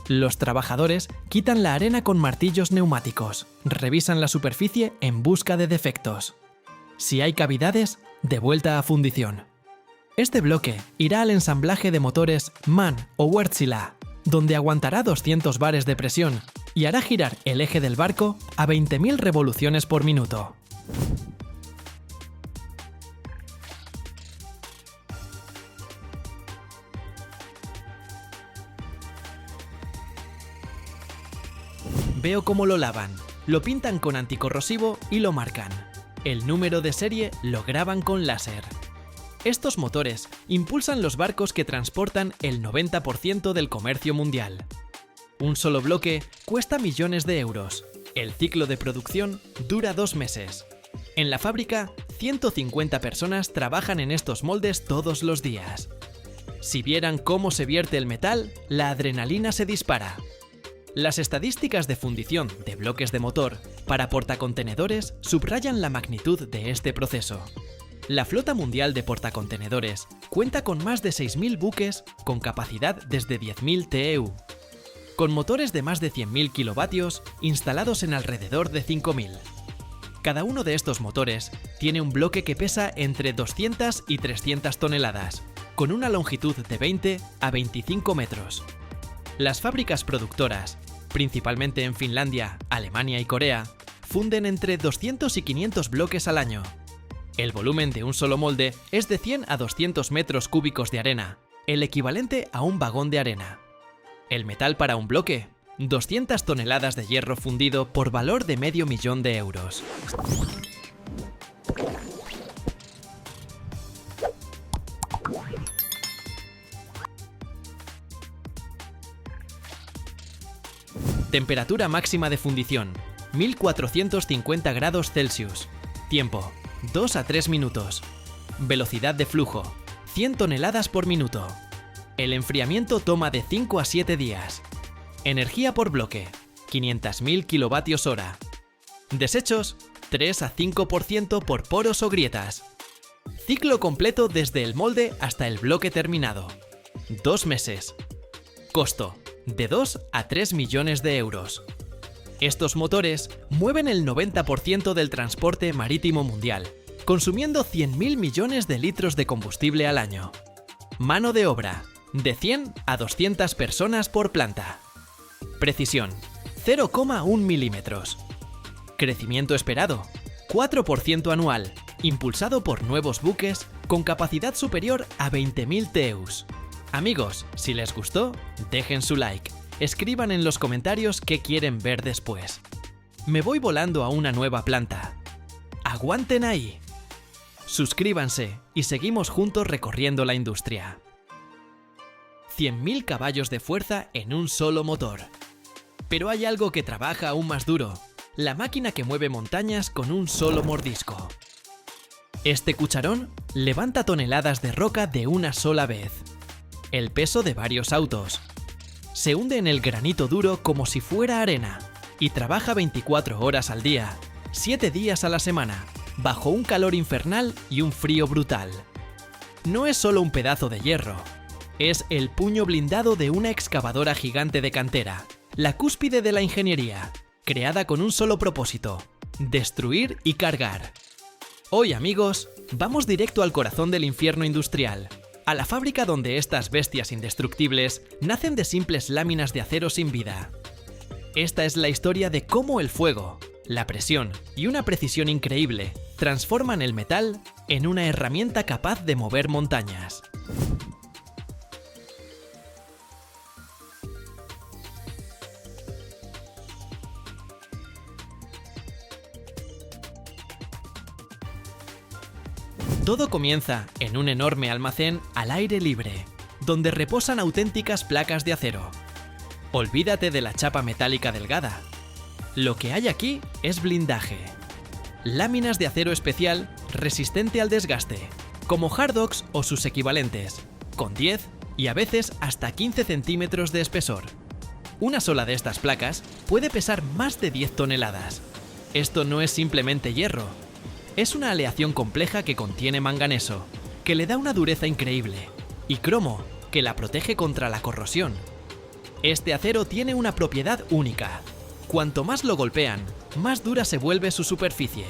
Speaker 1: Los trabajadores quitan la arena con martillos neumáticos, revisan la superficie en busca de defectos. Si hay cavidades, de vuelta a fundición. Este bloque irá al ensamblaje de motores MAN o Wärtsilä, donde aguantará 200 bares de presión y hará girar el eje del barco a 20.000 revoluciones por minuto. Veo cómo lo lavan, lo pintan con anticorrosivo y lo marcan. El número de serie lo graban con láser. Estos motores impulsan los barcos que transportan el 90% del comercio mundial. Un solo bloque cuesta millones de euros. El ciclo de producción dura 2 meses. En la fábrica, 150 personas trabajan en estos moldes todos los días. Si vieran cómo se vierte el metal, la adrenalina se dispara. Las estadísticas de fundición de bloques de motor para portacontenedores subrayan la magnitud de este proceso. La flota mundial de portacontenedores cuenta con más de 6.000 buques con capacidad desde 10.000 TEU, con motores de más de 100.000 kilovatios instalados en alrededor de 5.000. Cada uno de estos motores tiene un bloque que pesa entre 200 y 300 toneladas, con una longitud de 20 a 25 metros. Las fábricas productoras, principalmente en Finlandia, Alemania y Corea, funden entre 200 y 500 bloques al año. El volumen de un solo molde es de 100 a 200 metros cúbicos de arena, el equivalente a un vagón de arena. El metal para un bloque, 200 toneladas de hierro fundido por valor de $500.000 de euros. Temperatura máxima de fundición, 1450 grados Celsius. Tiempo, 2 a 3 minutos. Velocidad de flujo, 100 toneladas por minuto. El enfriamiento toma de 5 a 7 días. Energía por bloque, 500.000 kilovatios hora. Desechos, 3 a 5% por poros o grietas. Ciclo completo desde el molde hasta el bloque terminado. 2 meses. Costo, de 2 a 3 millones de euros. Estos motores mueven el 90% del transporte marítimo mundial, consumiendo 100.000 millones de litros de combustible al año. Mano de obra, de 100 a 200 personas por planta. Precisión, 0,1 milímetros. Crecimiento esperado, 4% anual, impulsado por nuevos buques con capacidad superior a 20.000 TEUs. Amigos, si les gustó, dejen su like. Escriban en los comentarios qué quieren ver después. Me voy volando a una nueva planta. ¡Aguanten ahí! Suscríbanse y seguimos juntos recorriendo la industria. 100.000 caballos de fuerza en un solo motor. Pero hay algo que trabaja aún más duro. La máquina que mueve montañas con un solo mordisco. Este cucharón levanta toneladas de roca de una sola vez. El peso de varios autos. Se hunde en el granito duro como si fuera arena y trabaja 24 horas al día, 7 días a la semana, bajo un calor infernal y un frío brutal. No es solo un pedazo de hierro, es el puño blindado de una excavadora gigante de cantera, la cúspide de la ingeniería, creada con un solo propósito: destruir y cargar. Hoy, amigos, vamos directo al corazón del infierno industrial. A la fábrica donde estas bestias indestructibles nacen de simples láminas de acero sin vida. Esta es la historia de cómo el fuego, la presión y una precisión increíble transforman el metal en una herramienta capaz de mover montañas. Todo comienza en un enorme almacén al aire libre, donde reposan auténticas placas de acero. Olvídate de la chapa metálica delgada. Lo que hay aquí es blindaje. Láminas de acero especial resistente al desgaste, como Hardox o sus equivalentes, con 10 y a veces hasta 15 centímetros de espesor. Una sola de estas placas puede pesar más de 10 toneladas. Esto no es simplemente hierro. Es una aleación compleja que contiene manganeso, que le da una dureza increíble, y cromo, que la protege contra la corrosión. Este acero tiene una propiedad única. Cuanto más lo golpean, más dura se vuelve su superficie.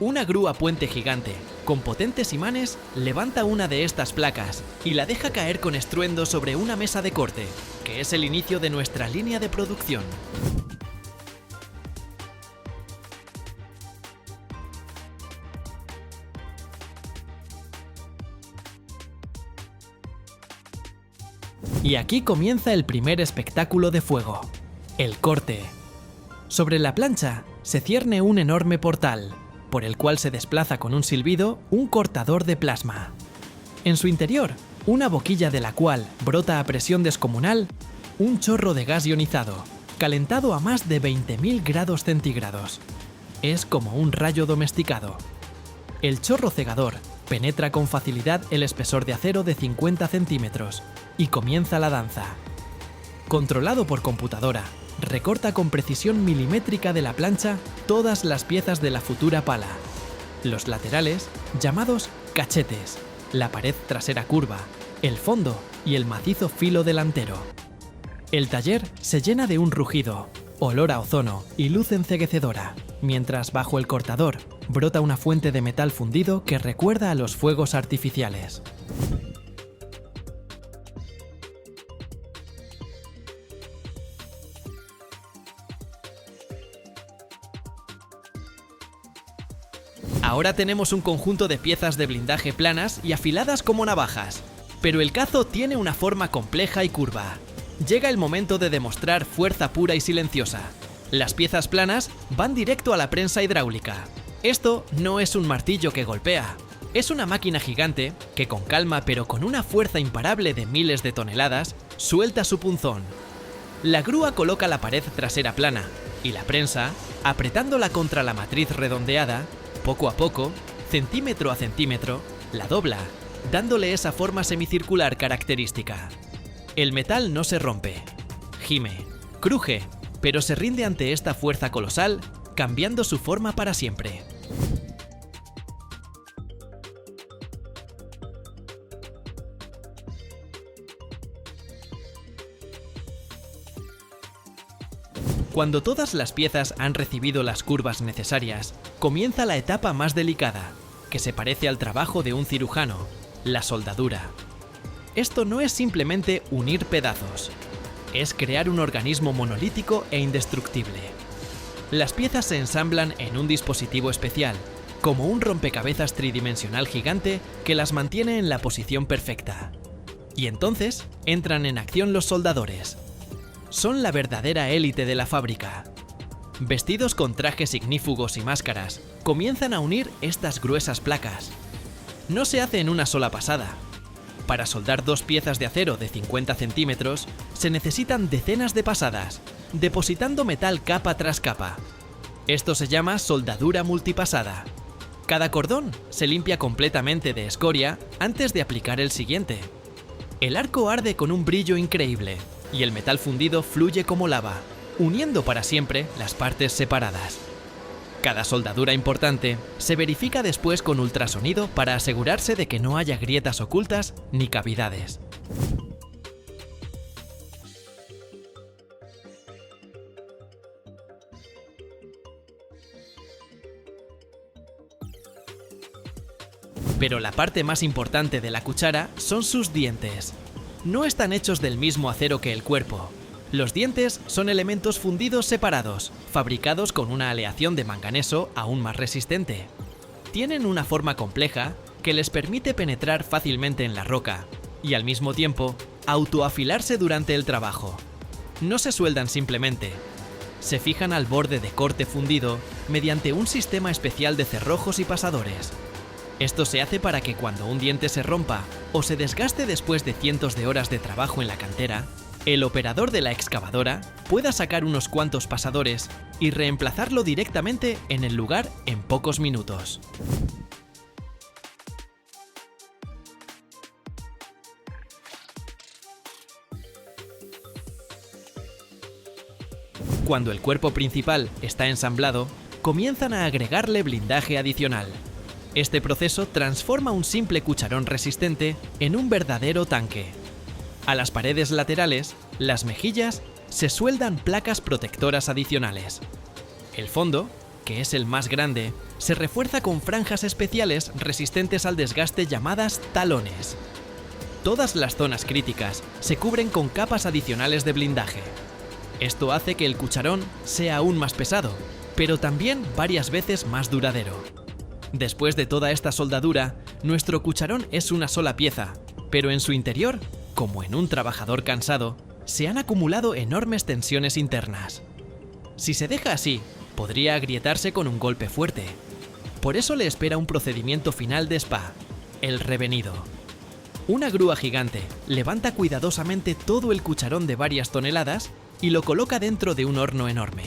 Speaker 1: Una grúa puente gigante, con potentes imanes, levanta una de estas placas y la deja caer con estruendo sobre una mesa de corte, que es el inicio de nuestra línea de producción. Y aquí comienza el primer espectáculo de fuego, el corte. Sobre la plancha se cierne un enorme portal, por el cual se desplaza con un silbido un cortador de plasma. En su interior, una boquilla de la cual brota a presión descomunal un chorro de gas ionizado, calentado a más de 20.000 grados centígrados. Es como un rayo domesticado. El chorro cegador penetra con facilidad el espesor de acero de 50 centímetros y comienza la danza. Controlado por computadora, recorta con precisión milimétrica de la plancha todas las piezas de la futura pala. Los laterales, llamados cachetes, la pared trasera curva, el fondo y el macizo filo delantero. El taller se llena de un rugido, olor a ozono y luz enceguecedora, mientras bajo el cortador brota una fuente de metal fundido que recuerda a los fuegos artificiales. Ahora tenemos un conjunto de piezas de blindaje planas y afiladas como navajas, pero el cazo tiene una forma compleja y curva. Llega el momento de demostrar fuerza pura y silenciosa. Las piezas planas van directo a la prensa hidráulica. Esto no es un martillo que golpea, es una máquina gigante que con calma pero con una fuerza imparable de miles de toneladas, suelta su punzón. La grúa coloca la pared trasera plana y la prensa, apretándola contra la matriz redondeada, poco a poco, centímetro a centímetro, la dobla, dándole esa forma semicircular característica. El metal no se rompe, gime, cruje, pero se rinde ante esta fuerza colosal, cambiando su forma para siempre. Cuando todas las piezas han recibido las curvas necesarias, comienza la etapa más delicada, que se parece al trabajo de un cirujano, la soldadura. Esto no es simplemente unir pedazos, es crear un organismo monolítico e indestructible. Las piezas se ensamblan en un dispositivo especial, como un rompecabezas tridimensional gigante que las mantiene en la posición perfecta. Y entonces entran en acción los soldadores. Son la verdadera élite de la fábrica. Vestidos con trajes ignífugos y máscaras, comienzan a unir estas gruesas placas. No se hace en una sola pasada. Para soldar dos piezas de acero de 50 centímetros, se necesitan decenas de pasadas, depositando metal capa tras capa. Esto se llama soldadura multipasada. Cada cordón se limpia completamente de escoria antes de aplicar el siguiente. El arco arde con un brillo increíble y el metal fundido fluye como lava, uniendo para siempre las partes separadas. Cada soldadura importante se verifica después con ultrasonido para asegurarse de que no haya grietas ocultas ni cavidades. Pero la parte más importante de la cuchara son sus dientes. No están hechos del mismo acero que el cuerpo. Los dientes son elementos fundidos separados, fabricados con una aleación de manganeso aún más resistente. Tienen una forma compleja que les permite penetrar fácilmente en la roca y al mismo tiempo autoafilarse durante el trabajo. No se sueldan simplemente. Se fijan al borde de corte fundido mediante un sistema especial de cerrojos y pasadores. Esto se hace para que cuando un diente se rompa o se desgaste después de cientos de horas de trabajo en la cantera, el operador de la excavadora pueda sacar unos cuantos pasadores y reemplazarlo directamente en el lugar en pocos minutos. Cuando el cuerpo principal está ensamblado, comienzan a agregarle blindaje adicional. Este proceso transforma un simple cucharón resistente en un verdadero tanque. A las paredes laterales, las mejillas, se sueldan placas protectoras adicionales. El fondo, que es el más grande, se refuerza con franjas especiales resistentes al desgaste llamadas talones. Todas las zonas críticas se cubren con capas adicionales de blindaje. Esto hace que el cucharón sea aún más pesado, pero también varias veces más duradero. Después de toda esta soldadura, nuestro cucharón es una sola pieza, pero en su interior, como en un trabajador cansado, se han acumulado enormes tensiones internas. Si se deja así, podría agrietarse con un golpe fuerte. Por eso le espera un procedimiento final de spa, el revenido. Una grúa gigante levanta cuidadosamente todo el cucharón de varias toneladas y lo coloca dentro de un horno enorme.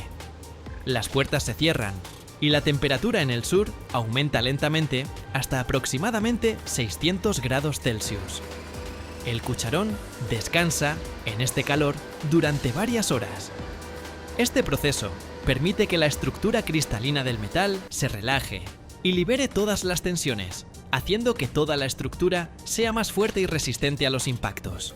Speaker 1: Las puertas se cierran y la temperatura en el sur aumenta lentamente hasta aproximadamente 600 grados Celsius. El cucharón descansa en este calor durante varias horas. Este proceso permite que la estructura cristalina del metal se relaje y libere todas las tensiones, haciendo que toda la estructura sea más fuerte y resistente a los impactos.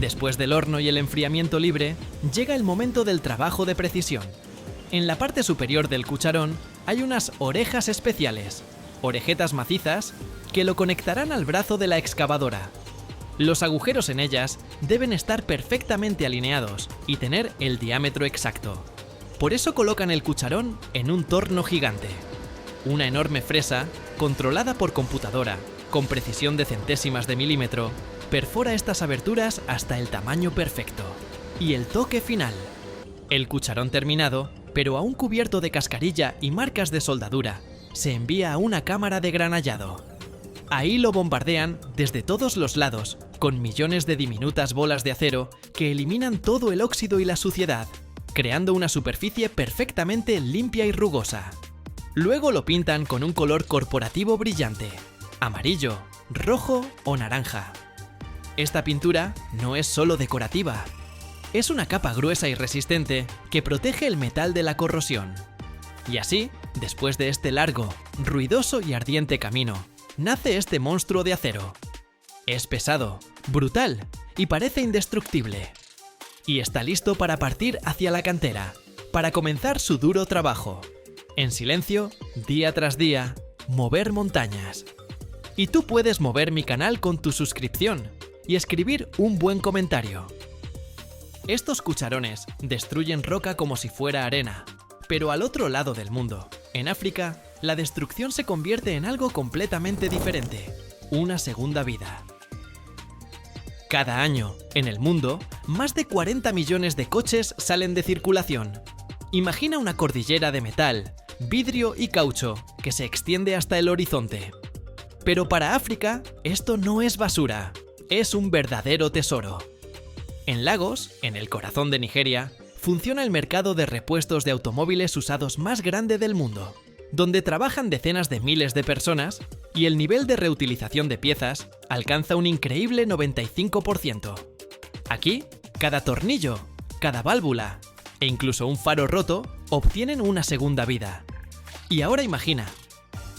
Speaker 1: Después del horno y el enfriamiento libre, llega el momento del trabajo de precisión. En la parte superior del cucharón hay unas orejas especiales, orejetas macizas, que lo conectarán al brazo de la excavadora. Los agujeros en ellas deben estar perfectamente alineados y tener el diámetro exacto. Por eso colocan el cucharón en un torno gigante. Una enorme fresa, controlada por computadora, con precisión de centésimas de milímetro, perfora estas aberturas hasta el tamaño perfecto. Y el toque final. El cucharón terminado, pero aún cubierto de cascarilla y marcas de soldadura, se envía a una cámara de granallado. Ahí lo bombardean desde todos los lados, con millones de diminutas bolas de acero que eliminan todo el óxido y la suciedad, creando una superficie perfectamente limpia y rugosa. Luego lo pintan con un color corporativo brillante, amarillo, rojo o naranja. Esta pintura no es solo decorativa. Es una capa gruesa y resistente que protege el metal de la corrosión. Y así, después de este largo, ruidoso y ardiente camino, nace este monstruo de acero. Es pesado, brutal y parece indestructible. Y está listo para partir hacia la cantera, para comenzar su duro trabajo. En silencio, día tras día, mover montañas. Y tú puedes mover mi canal con tu suscripción y escribir un buen comentario. Estos cucharones destruyen roca como si fuera arena, pero al otro lado del mundo, en África, la destrucción se convierte en algo completamente diferente, una segunda vida. Cada año, en el mundo, más de 40 millones de coches salen de circulación. Imagina una cordillera de metal, vidrio y caucho que se extiende hasta el horizonte. Pero para África, esto no es basura, es un verdadero tesoro. En Lagos, en el corazón de Nigeria, funciona el mercado de repuestos de automóviles usados más grande del mundo, donde trabajan decenas de miles de personas y el nivel de reutilización de piezas alcanza un increíble 95%. Aquí, cada tornillo, cada válvula e incluso un faro roto obtienen una segunda vida. Y ahora imagina,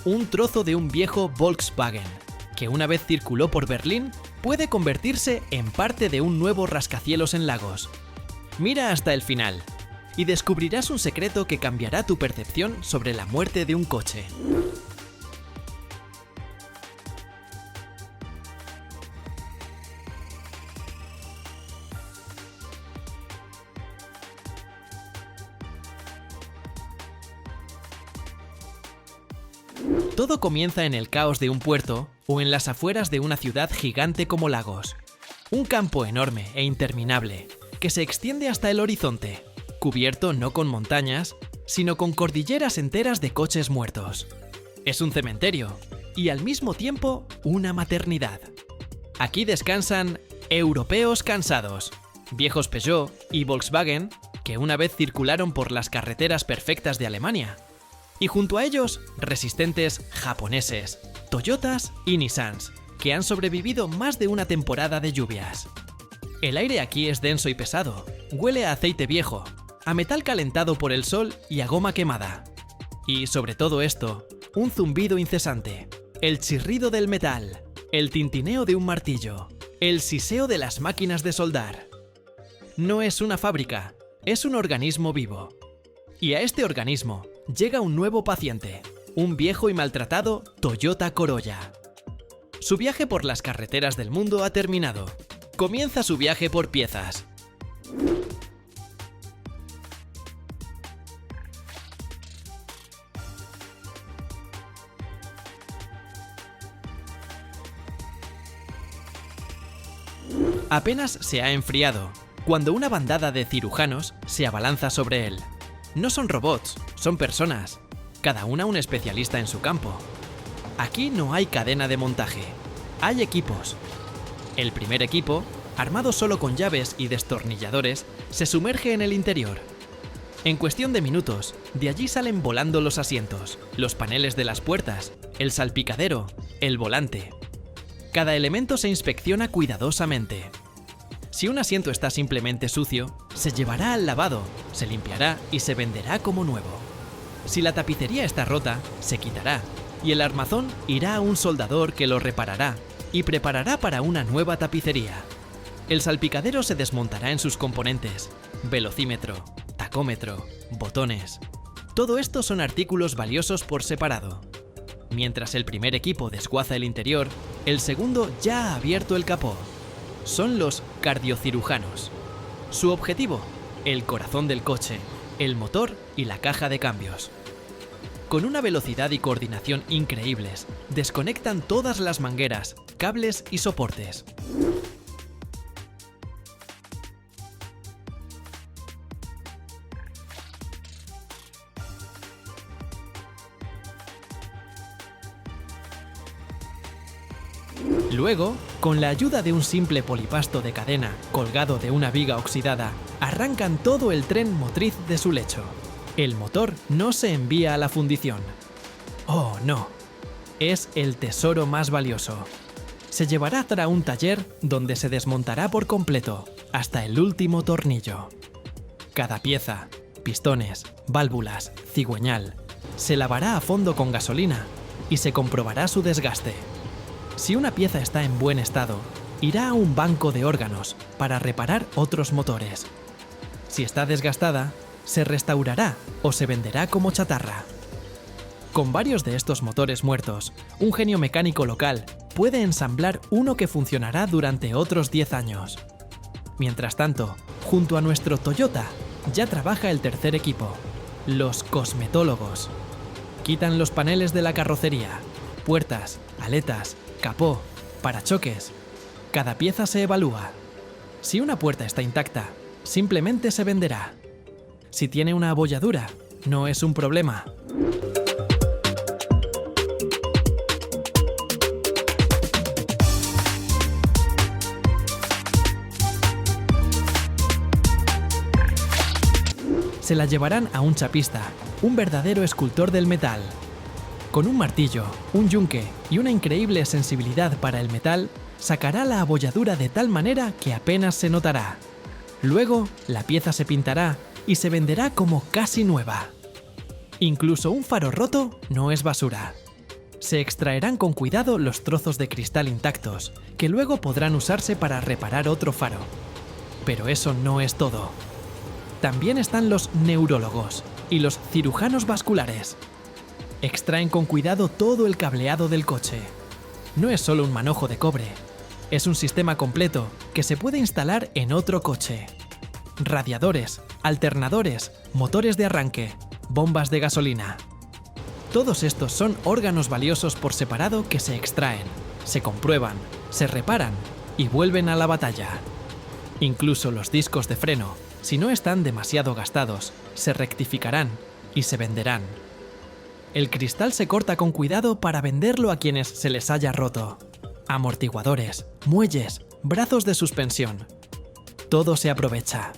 Speaker 1: un trozo de un viejo Volkswagen, que una vez circuló por Berlín, puede convertirse en parte de un nuevo rascacielos en Lagos. Mira hasta el final y descubrirás un secreto que cambiará tu percepción sobre la muerte de un coche. Todo comienza en el caos de un puerto o en las afueras de una ciudad gigante como Lagos. Un campo enorme e interminable que se extiende hasta el horizonte, cubierto no con montañas, sino con cordilleras enteras de coches muertos. Es un cementerio y al mismo tiempo una maternidad. Aquí descansan europeos cansados, viejos Peugeot y Volkswagen que una vez circularon por las carreteras perfectas de Alemania. Y junto a ellos, resistentes japoneses, Toyotas y Nissans, que han sobrevivido más de una temporada de lluvias. El aire aquí es denso y pesado, huele a aceite viejo, a metal calentado por el sol y a goma quemada. Y sobre todo esto, un zumbido incesante, el chirrido del metal, el tintineo de un martillo, el siseo de las máquinas de soldar. No es una fábrica, es un organismo vivo. Y a este organismo llega un nuevo paciente, un viejo y maltratado Toyota Corolla. Su viaje por las carreteras del mundo ha terminado. Comienza su viaje por piezas. Apenas se ha enfriado, cuando una bandada de cirujanos se abalanza sobre él. No son robots, son personas, cada una un especialista en su campo. Aquí no hay cadena de montaje, hay equipos. El primer equipo, armado solo con llaves y destornilladores, se sumerge en el interior. En cuestión de minutos, de allí salen volando los asientos, los paneles de las puertas, el salpicadero, el volante. Cada elemento se inspecciona cuidadosamente. Si un asiento está simplemente sucio, se llevará al lavado, se limpiará y se venderá como nuevo. Si la tapicería está rota, se quitará, y el armazón irá a un soldador que lo reparará y preparará para una nueva tapicería. El salpicadero se desmontará en sus componentes: velocímetro, tacómetro, botones. Todo esto son artículos valiosos por separado. Mientras el primer equipo desguaza el interior, el segundo ya ha abierto el capó. Son los cardiocirujanos. Su objetivo: el corazón del coche, el motor y la caja de cambios. Con una velocidad y coordinación increíbles, desconectan todas las mangueras, cables y soportes. Luego, con la ayuda de un simple polipasto de cadena colgado de una viga oxidada, arrancan todo el tren motriz de su lecho. El motor no se envía a la fundición. ¡Oh, no! Es el tesoro más valioso. Se llevará a un taller donde se desmontará por completo, hasta el último tornillo. Cada pieza, pistones, válvulas, cigüeñal, se lavará a fondo con gasolina y se comprobará su desgaste. Si una pieza está en buen estado, irá a un banco de órganos para reparar otros motores. Si está desgastada, se restaurará o se venderá como chatarra. Con varios de estos motores muertos, un genio mecánico local puede ensamblar uno que funcionará durante otros 10 años. Mientras tanto, junto a nuestro Toyota, ya trabaja el tercer equipo, los cosmetólogos. Quitan los paneles de la carrocería, puertas, aletas, capó, parachoques. Cada pieza se evalúa. Si una puerta está intacta, simplemente se venderá. Si tiene una abolladura, no es un problema. Se la llevarán a un chapista, un verdadero escultor del metal. Con un martillo, un yunque y una increíble sensibilidad para el metal, sacará la abolladura de tal manera que apenas se notará. Luego, la pieza se pintará y se venderá como casi nueva. Incluso un faro roto no es basura. Se extraerán con cuidado los trozos de cristal intactos, que luego podrán usarse para reparar otro faro. Pero eso no es todo. También están los neurólogos y los cirujanos vasculares. Extraen con cuidado todo el cableado del coche. No es solo un manojo de cobre, es un sistema completo que se puede instalar en otro coche. Radiadores, alternadores, motores de arranque, bombas de gasolina. Todos estos son órganos valiosos por separado que se extraen, se comprueban, se reparan y vuelven a la batalla. Incluso los discos de freno, si no están demasiado gastados, se rectificarán y se venderán. El cristal se corta con cuidado para venderlo a quienes se les haya roto. Amortiguadores, muelles, brazos de suspensión. Todo se aprovecha.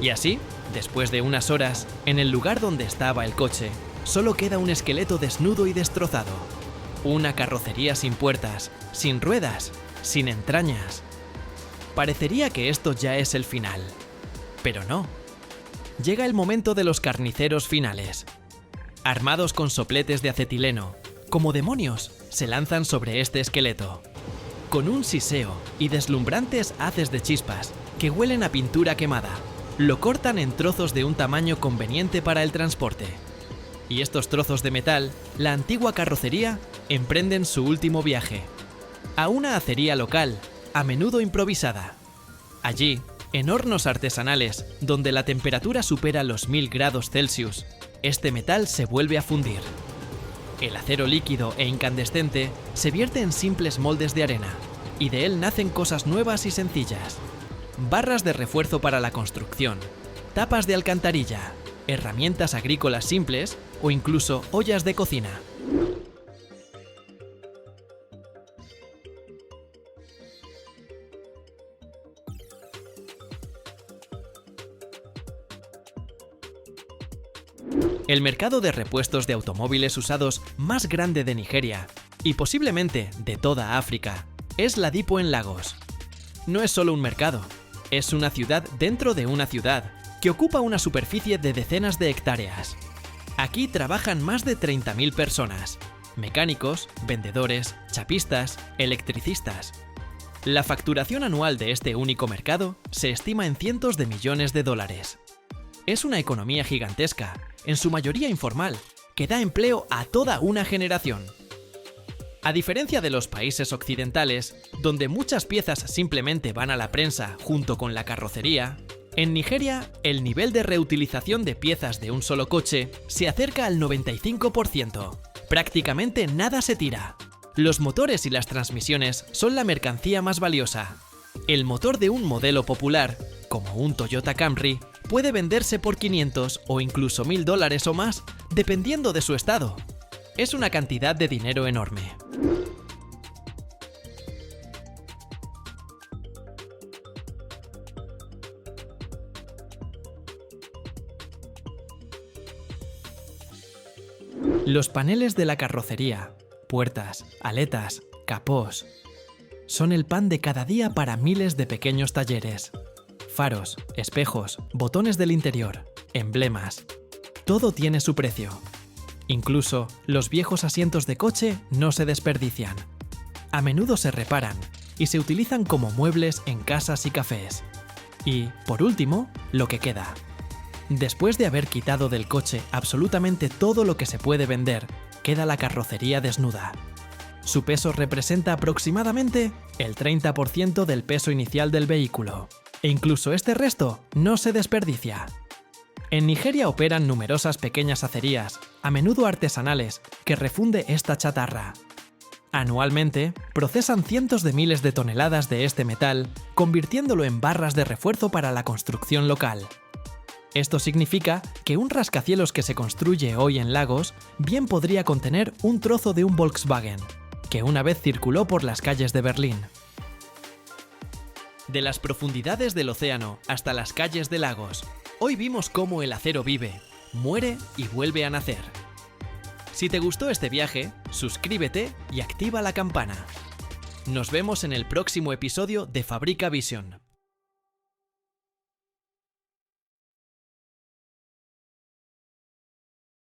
Speaker 1: Y así, después de unas horas, en el lugar donde estaba el coche, solo queda un esqueleto desnudo y destrozado. Una carrocería sin puertas, sin ruedas, sin entrañas. Parecería que esto ya es el final. Pero no. Llega el momento de los carniceros finales. Armados con sopletes de acetileno, como demonios, se lanzan sobre este esqueleto. Con un siseo y deslumbrantes haces de chispas que huelen a pintura quemada, lo cortan en trozos de un tamaño conveniente para el transporte. Y estos trozos de metal, la antigua carrocería, emprenden su último viaje. A una acería local, a menudo improvisada. Allí, en hornos artesanales, donde la temperatura supera los 1000 grados Celsius, este metal se vuelve a fundir. El acero líquido e incandescente se vierte en simples moldes de arena, y de él nacen cosas nuevas y sencillas. Barras de refuerzo para la construcción, tapas de alcantarilla, herramientas agrícolas simples o incluso ollas de cocina. El mercado de repuestos de automóviles usados más grande de Nigeria, y posiblemente de toda África, es Ladipo en Lagos. No es solo un mercado, es una ciudad dentro de una ciudad, que ocupa una superficie de decenas de hectáreas. Aquí trabajan más de 30.000 personas, mecánicos, vendedores, chapistas, electricistas. La facturación anual de este único mercado se estima en cientos de millones de dólares. Es una economía gigantesca, en su mayoría informal, que da empleo a toda una generación. A diferencia de los países occidentales, donde muchas piezas simplemente van a la prensa junto con la carrocería, en Nigeria el nivel de reutilización de piezas de un solo coche se acerca al 95%. Prácticamente nada se tira. Los motores y las transmisiones son la mercancía más valiosa. El motor de un modelo popular, como un Toyota Camry, puede venderse por 500 o incluso $1000 o más, dependiendo de su estado. Es una cantidad de dinero enorme. Los paneles de la carrocería, puertas, aletas, capós, son el pan de cada día para miles de pequeños talleres. Faros, espejos, botones del interior, emblemas. Todo tiene su precio. Incluso los viejos asientos de coche no se desperdician. A menudo se reparan y se utilizan como muebles en casas y cafés. Y, por último, lo que queda. Después de haber quitado del coche absolutamente todo lo que se puede vender, queda la carrocería desnuda. Su peso representa aproximadamente el 30% del peso inicial del vehículo. E incluso este resto no se desperdicia. En Nigeria operan numerosas pequeñas acerías, a menudo artesanales, que refunde esta chatarra. Anualmente, procesan cientos de miles de toneladas de este metal, convirtiéndolo en barras de refuerzo para la construcción local. Esto significa que un rascacielos que se construye hoy en Lagos bien podría contener un trozo de un Volkswagen, que una vez circuló por las calles de Berlín. De las profundidades del océano hasta las calles de Lagos, hoy vimos cómo el acero vive, muere y vuelve a nacer. Si te gustó este viaje, suscríbete y activa la campana. Nos vemos en el próximo episodio de Fabrica Vision.